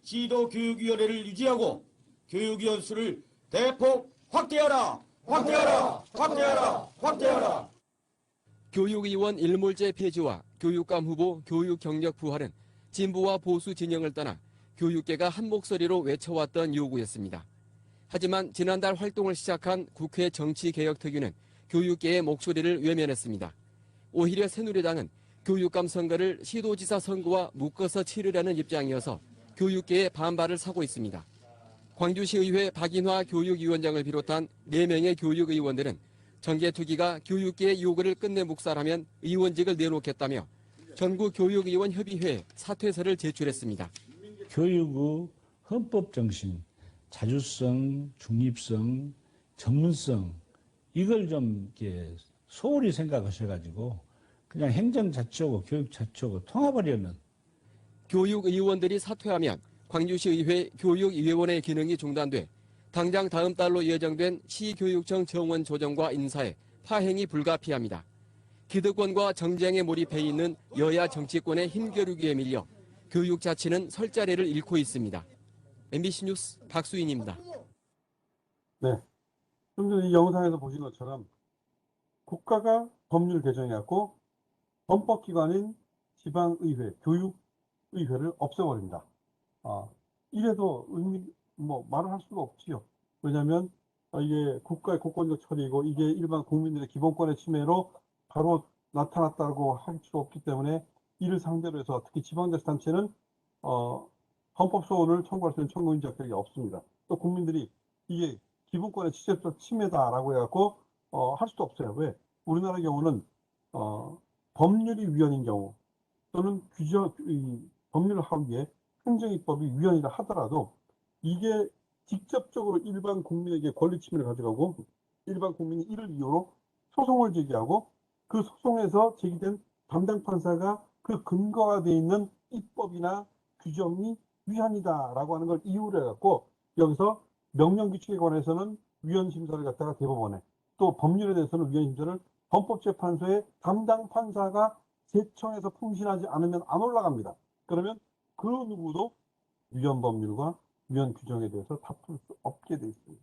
지도교육위원회를 유지하고 교육위원 수를 대폭 확대하라! 확대하라! 확대하라! 확대하라! 교육의원 일몰제 폐지와 교육감 후보 교육 경력 부활은 진보와 보수 진영을 떠나 교육계가 한 목소리로 외쳐왔던 요구였습니다. 하지만 지난달 활동을 시작한 국회 정치개혁특위는 교육계의 목소리를 외면했습니다. 오히려 새누리당은 교육감 선거를 시도지사 선거와 묶어서 치르려는 입장이어서 교육계의 반발을 사고 있습니다. 광주시의회 박인화 교육위원장을 비롯한 4명의 교육의원들은 정개특위가 교육계의 요구를 끝내 묵살하면 의원직을 내놓겠다며 전국교육의원협의회에 사퇴서를 제출했습니다. 교육의 헌법 정신, 자주성, 중립성, 전문성 이걸 좀 이렇게 소홀히 생각하셔가지고 그냥 행정자치하고 교육자치하고 통합하려는. 교육의원들이 사퇴하면 광주시의회 교육위원회 기능이 중단돼 당장 다음 달로 예정된 시교육청 정원 조정과 인사에 파행이 불가피합니다. 기득권과 정쟁에 몰입해 있는 여야 정치권의 힘겨루기에 밀려 교육 자치는 설 자리를 잃고 있습니다. MBC 뉴스 박수인입니다. 네. 좀 전에 이 영상에서 보신 것처럼 국가가 법률 개정해갖고 헌법기관인 지방의회, 교육의회를 없애버립니다. 이래도 말을 할 수가 없지요. 왜냐하면 이게 국가의 공권력 처리이고 이게 일반 국민들의 기본권의 침해로 바로 나타났다고 할 수 없기 때문에 이를 상대로 해서 특히 지방자치단체는 헌법 소원을 청구할 수 있는 청구인 자격이 없습니다. 또 국민들이 이게 기본권의 직접적 침해다라고 해갖고 할 수도 없어요. 왜? 우리나라 경우는 법률이 위헌인 경우 또는 법률을 하기 위해 행정입법이 위헌이라 하더라도 이게 직접적으로 일반 국민에게 권리 침해를 가져가고 일반 국민이 이를 이유로 소송을 제기하고 그 소송에서 제기된 담당 판사가 그 근거가 되어 있는 입법이나 규정이 위헌이다라고 하는 걸 이유로 해갖고 여기서 명령 규칙에 관해서는 위헌 심사를 갖다가 대법원에 또 법률에 대해서는 위헌 심사를 헌법재판소의 담당 판사가 제청해서 품신하지 않으면 안 올라갑니다. 그러면 그 누구도 위헌 법률과 위헌 규정에 대해서 다툴 수 없게 되어 있습니다.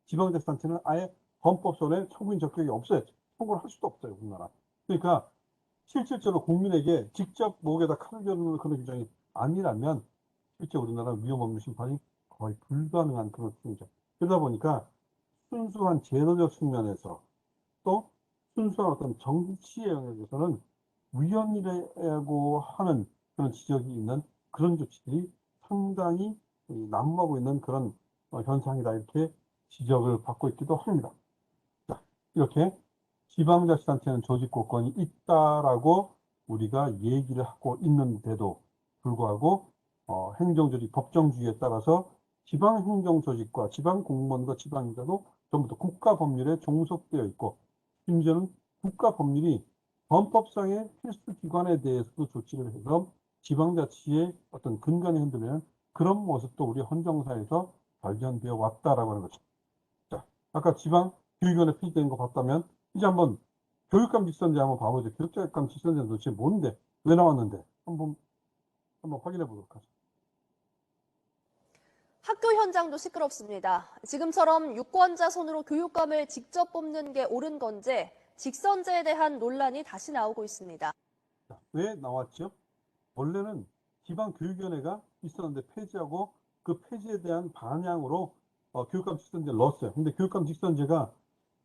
지방자치단체는 아예 헌법소원에 청구인 적격이 없어요. 청구를 할 수도 없어요, 우리나라. 그러니까 실질적으로 국민에게 직접 목에다 칼을 겨누는 그런 규정이 아니라면 실제 우리나라 위헌 법률 심판이 거의 불가능한 그런 수준이죠. 그러다 보니까 순수한 제도적 측면에서 또 순수한 어떤 정치의 영역에서는 위헌이라고 하는 그런 지적이 있는 그런 조치들이 상당히 난무하고 있는 그런 현상이다 이렇게 지적을 받고 있기도 합니다. 자, 이렇게 지방자치단체는 조직권이 있다라고 우리가 얘기를 하고 있는데도 불구하고 행정조직 법정주의에 따라서 지방행정조직과 지방공무원과 지방인사도 전부 다 국가법률에 종속되어 있고 심지어는 국가법률이 헌법상의 필수기관에 대해서도 조치를 해서 지방자치의 어떤 근간에 흔들리는 그런 모습도 우리 헌정사에서 발견되어 왔다라고 하는 거죠. 자, 아까 지방교육위원회 폐지된 거 봤다면 이제 한번 교육감 직선제 한번 봐보죠. 교육감 직선제는 도대체 뭔데? 왜 나왔는데? 한번 확인해 보도록 하죠. 학교 현장도 시끄럽습니다. 지금처럼 유권자 손으로 교육감을 직접 뽑는 게 옳은 건지 직선제에 대한 논란이 다시 나오고 있습니다. 자, 왜 나왔죠? 원래는 지방교육위원회가 있었는데 폐지하고 그 폐지에 대한 반향으로 교육감 직선제를 넣었어요. 근데 교육감 직선제가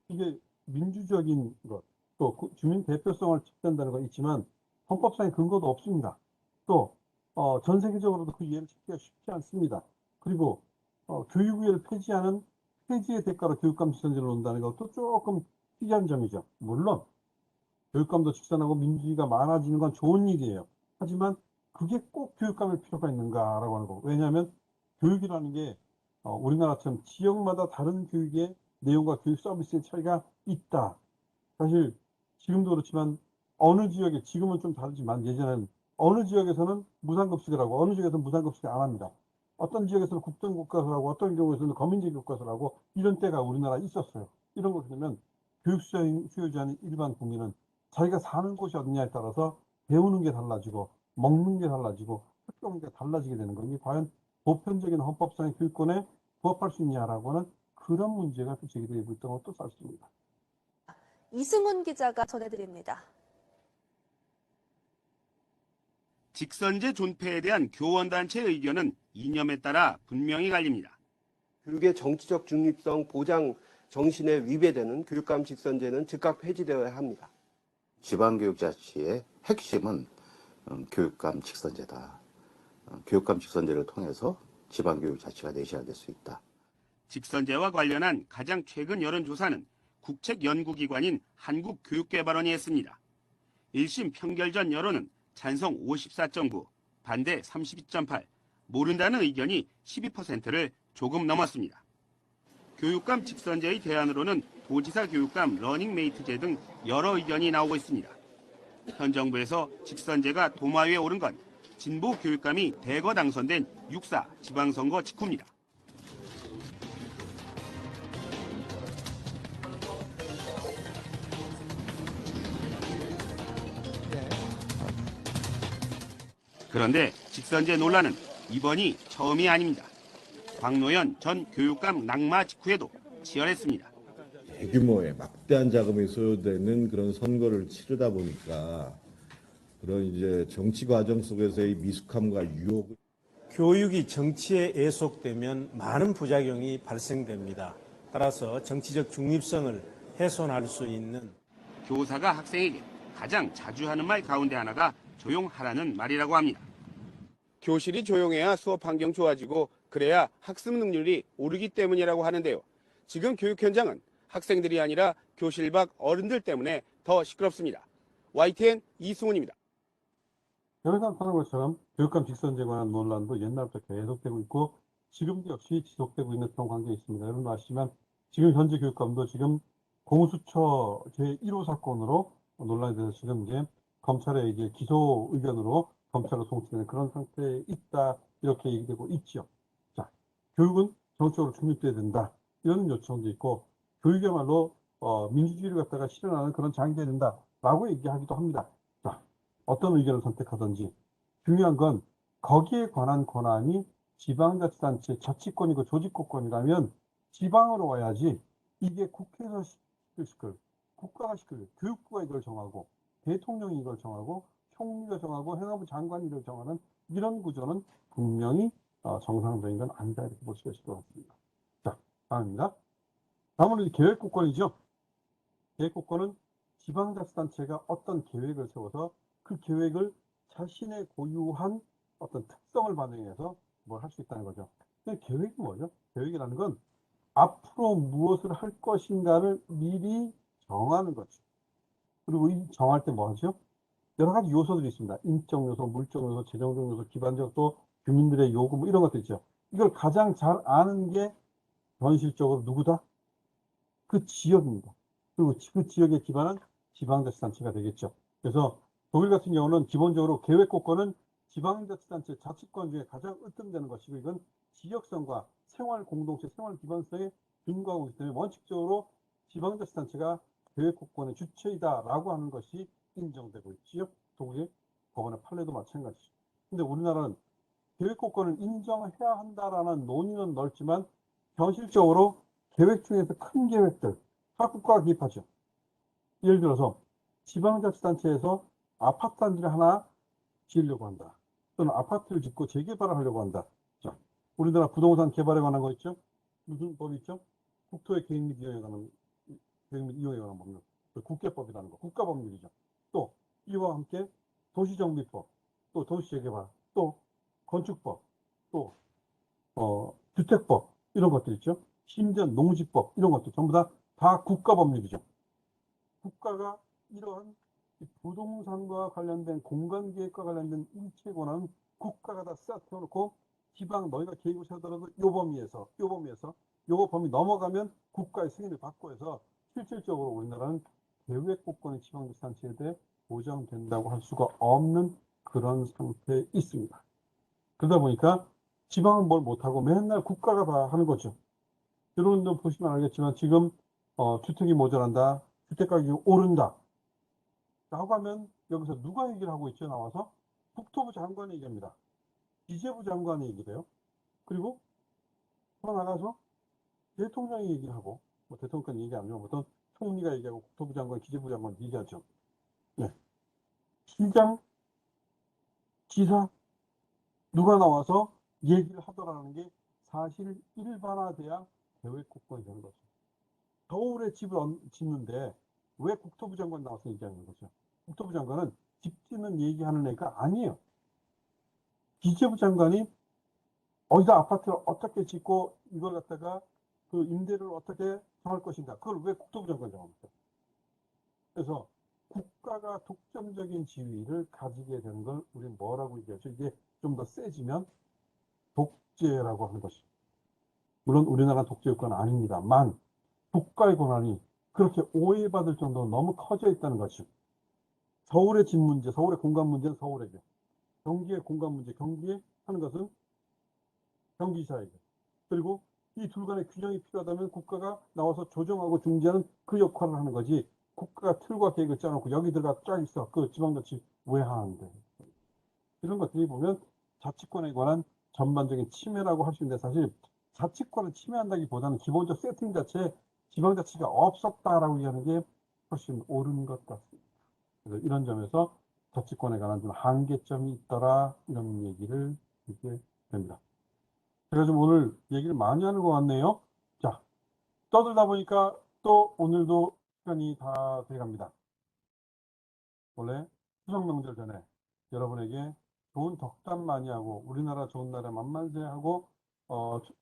이게 민주적인 것, 또 주민 대표성을 지킨다는 건 있지만 헌법상의 근거도 없습니다. 또 전 세계적으로도 그 이해를 찾기가 쉽지 않습니다. 그리고 교육위를 폐지하는 폐지의 대가로 교육감 직선제를 놓는다는 것도 조금 특이한 점이죠. 물론 교육감도 직선하고 민주주의가 많아지는 건 좋은 일이에요. 하지만 그게 꼭 교육감일 필요가 있는가라고 하는 거. 왜냐하면 교육이라는 게 우리나라처럼 지역마다 다른 교육의 내용과 교육 서비스의 차이가 있다. 사실 지금도 그렇지만 어느 지역에, 지금은 좀 다르지만 예전에는 어느 지역에서는 무상급식을 하고 어느 지역에서는 무상급식을 안 합니다. 어떤 지역에서는 국정교과서라고 어떤 경우에서는 거민제 교과서라고 이런 때가 우리나라에 있었어요. 이런 걸 보면 교육 수요자인 일반 국민은 자기가 사는 곳이 어디냐에 따라서 배우는 게 달라지고 먹는 게 달라지고 학교가 달라지게 되는 거니 과연 보편적인 헌법상의 교육권에 부합할 수 있냐라고 하는 그런 문제가 제기되고 있던 것도 사실입니다. 이승훈 기자가 전해드립니다. 직선제 존폐에 대한 교원단체 의견은 이념에 따라 분명히 갈립니다. 교육의 정치적 중립성 보장 정신에 위배되는 교육감 직선제는 즉각 폐지되어야 합니다. 지방교육자치의 핵심은 교육감 직선제다. 교육감 직선제를 통해서 지방교육자치가 내실화될 수 있다. 직선제와 관련한 가장 최근 여론조사는 국책연구기관인 한국교육개발원이 했습니다. 1심 평결전 여론은 찬성 54.9, 반대 32.8, 모른다는 의견이 12%를 조금 넘었습니다. 교육감 직선제의 대안으로는 도지사 교육감 러닝메이트제 등 여러 의견이 나오고 있습니다. 현 정부에서 직선제가 도마 위에 오른 건 진보 교육감이 대거 당선된 6.4 지방선거 직후입니다. 그런데 직선제 논란은 이번이 처음이 아닙니다. 박노현 전 교육감 낙마 직후에도 치열했습니다. 대규모의 막대한 자금이 소요되는 그런 선거를 치르다 보니까 그런 이제 정치 과정 속에서의 미숙함과 유혹. 교육이 정치에 애속되면 많은 부작용이 발생됩니다. 따라서 정치적 중립성을 훼손할 수 있는 교사가 학생에게 가장 자주 하는 말 가운데 하나가 조용하라는 말이라고 합니다. 교실이 조용해야 수업 환경 좋아지고 그래야 학습 능률이 오르기 때문이라고 하는데요. 지금 교육 현장은 학생들이 아니라 교실 밖 어른들 때문에 더 시끄럽습니다. YTN 이승훈입니다. 여기서 하는 것처럼 교육감 직선제에 관한 논란도 옛날부터 계속되고 있고 지금도 역시 지속되고 있는 그런 관계에 있습니다. 여러분 아시지만 지금 현재 교육감도 지금 공수처 제1호 사건으로 논란이 돼서 지금 이제 검찰의 이제 기소 의견으로 검찰로 송치되는 그런 상태에 있다 이렇게 얘기되고 있죠. 자, 교육은 정치적으로 중립돼야 된다 이런 요청도 있고 교육이야말로 민주주의를 갖다가 실현하는 그런 장기가 된다라고 얘기하기도 합니다. 자, 어떤 의견을 선택하든지 중요한 건 거기에 관한 권한이 지방자치단체 자치권이고 조직권이라면 지방으로 와야지 이게 국회에서 시끌시끌 국가가 시끌 교육부가 이걸 정하고 대통령이 이걸 정하고 총리가 정하고 행안부 장관이 이걸 정하는 이런 구조는 분명히 정상적인 건 아니다 이렇게 볼 수가 있을 것 같습니다. 자, 다음입니다. 다음은 계획국권이죠. 계획국권은 지방자치단체가 어떤 계획을 세워서 그 계획을 자신의 고유한 어떤 특성을 반영해서 뭘 할 수 있다는 거죠. 근데 계획이 뭐죠? 계획이라는 건 앞으로 무엇을 할 것인가를 미리 정하는 거죠. 그리고 이 정할 때 뭐 하죠? 여러 가지 요소들이 있습니다. 인적 요소, 물적 요소, 재정적 요소, 기반적 또 주민들의 요구 뭐 이런 것들 있죠. 이걸 가장 잘 아는 게 현실적으로 누구다? 그 지역입니다. 그리고 그 지역에 기반한 지방자치단체가 되겠죠. 그래서 독일 같은 경우는 기본적으로 계획국권은 지방자치단체 자치권 중에 가장 으뜸되는 것이고 이건 지역성과 생활 공동체, 생활 기반성에 근거하고 있기 때문에 원칙적으로 지방자치단체가 계획국권의 주체이다라고 하는 것이 인정되고 있지요. 독일 법원의 판례도 마찬가지죠. 근데 우리나라는 계획국권을 인정해야 한다라는 논의는 넓지만 현실적으로 계획 중에서 큰 계획들, 각 국가가 개입하죠. 예를 들어서 지방자치단체에서 아파트 한 집을 하나 지으려고 한다. 또는 아파트를 짓고 재개발을 하려고 한다. 자, 우리나라 부동산 개발에 관한 거 있죠? 무슨 법이 있죠? 국토의 계획 및 이용에 관한 법률, 국계법이라는 거, 국가법률이죠. 또 이와 함께 도시정비법, 또 도시재개발, 또 건축법, 또 주택법 이런 것들 있죠. 심지어 농지법 이런 것도 전부 다 국가법률이죠. 국가가 이러한 부동산과 관련된 공간계획과 관련된 일체 권한은 국가가 다 세워놓고 지방 너희가 계획을 세우더라도 요 범위에서 요 범위 넘어가면 국가의 승인을 받고 해서 실질적으로 우리나라는 계획국권의 지방자치단체에 대해 보장된다고 할 수가 없는 그런 상태에 있습니다. 그러다 보니까 지방은 뭘 못하고 맨날 국가가 다 하는 거죠. 여러분들 보시면 알겠지만 지금 주택이 모자란다, 주택가격이 오른다 라고 하면 여기서 누가 얘기를 하고 있죠? 나와서 국토부 장관이 얘기합니다. 기재부 장관이 얘기를 해요. 그리고 더 나가서 대통령이 얘기를 하고, 뭐 대통령까지 얘기 안 하면 보통 총리가 얘기하고 국토부 장관, 기재부 장관 얘기하죠. 네. 시장, 지사 누가 나와서 얘기를 하더라는 게 사실 일반화돼야 계획국권이 되는 거죠. 겨울에 집을 짓는데 왜 국토부 장관 나와서 얘기하는 거죠? 국토부 장관은 집 짓는 얘기하는 애가 아니에요. 기재부 장관이 어디다 아파트를 어떻게 짓고 이걸 갖다가 그 임대를 어떻게 정할 것인가. 그걸 왜 국토부 장관이 정합니까? 그래서 국가가 독점적인 지위를 가지게 되는 걸 우리는 뭐라고 얘기하죠? 이게 좀 더 세지면 독재라고 하는 것이죠. 물론 우리나라는 독재국가는 아닙니다만 국가의 권한이 그렇게 오해받을 정도로 너무 커져 있다는 것이죠. 서울의 집 문제, 서울의 공간 문제는 서울에게, 경기의 공간 문제, 경기에 하는 것은 경기지사에게, 그리고 이 둘 간의 균형이 필요하다면 국가가 나와서 조정하고 중재하는 그 역할을 하는 거지, 국가가 틀과 계획을 짜놓고 여기 들어가 쫙 있어. 그 지방자치 왜 하는데. 이런 것들이 보면 자치권에 관한 전반적인 침해라고 할 수 있는데, 사실 자치권을 침해한다기보다는 기본적 세팅 자체에 지방자치가 없었다라고 얘기하는 게 훨씬 옳은 것 같습니다. 그래서 이런 점에서 자치권에 관한 좀 한계점이 있더라, 이런 얘기를 하게 됩니다. 제가 좀 오늘 얘기를 많이 하는 것 같네요. 자, 떠들다 보니까 또 오늘도 시간이 다 돼갑니다. 원래 추석 명절 전에 여러분에게 좋은 덕담 많이 하고 우리나라 좋은 나라 만만세하고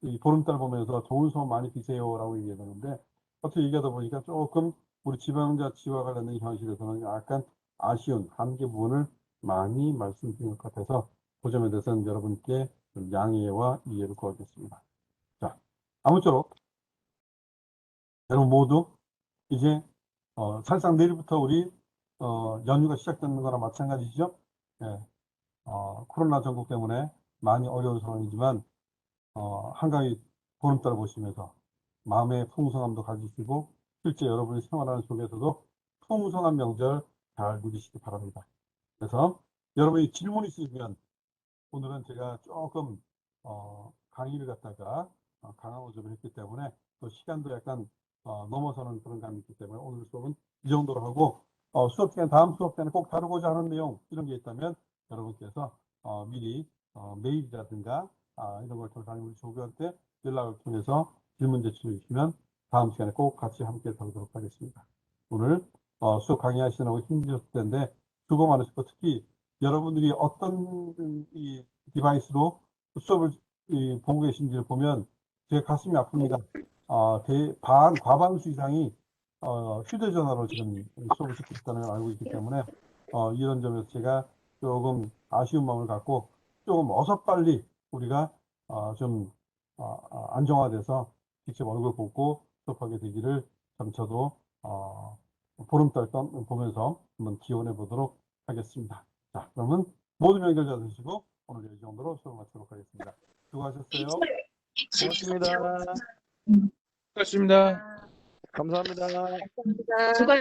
이 보름달 보면서 좋은 소원 많이 비세요라고 얘기하는데, 어떻게 얘기하다 보니까 조금 우리 지방자치와 관련된 현실에서는 약간 아쉬운 한계 부분을 많이 말씀드린 것 같아서 그 점에 대해서는 여러분께 좀 양해와 이해를 구하겠습니다. 자, 아무쪼록 여러분 모두 이제 사실상 내일부터 우리 연휴가 시작되는 거나 마찬가지죠. 예, 코로나 전국 때문에 많이 어려운 상황이지만 한가위 보름달 보시면서 마음의 풍성함도 가지시고 실제 여러분이 생활하는 속에서도 풍성한 명절 잘 누리시기 바랍니다. 그래서 여러분이 질문 있으시면 오늘은 제가 조금 강의를 갖다가 강화로 좀 했기 때문에 또 시간도 약간 넘어서는 그런 감이 있기 때문에 오늘 수업은 이 정도로 하고, 수업 시간 다음 수업 때는 꼭 다루고자 하는 내용 이런 게 있다면 여러분께서 미리 메일이라든가 이런 걸 통해서 우리 조교한테 연락을 통해서 질문 제출해 주시면 다음 시간에 꼭 같이 함께 다루도록 하겠습니다. 오늘 수업 강의하시느라고 힘드셨을 텐데 수고 많으셨고, 특히 여러분들이 어떤 이 디바이스로 수업을 보고 계신지를 보면 제 가슴이 아픕니다. 과반수 이상이 휴대전화로 지금 수업을 듣고 있다는 걸 알고 있기 때문에 이런 점에서 제가 조금 아쉬운 마음을 갖고 조금 어서 빨리 우리가 좀 안정화돼서 직접 얼굴 보고 수업하게 되기를 저도 보름달 보면서 한번 기원해 보도록 하겠습니다. 자, 그러면 모두 명절 잘 되시고 오늘 이 정도로 수업 마치도록 하겠습니다. 수고하셨어요. 고맙습니다. 고맙습니다. 감사합니다. 수고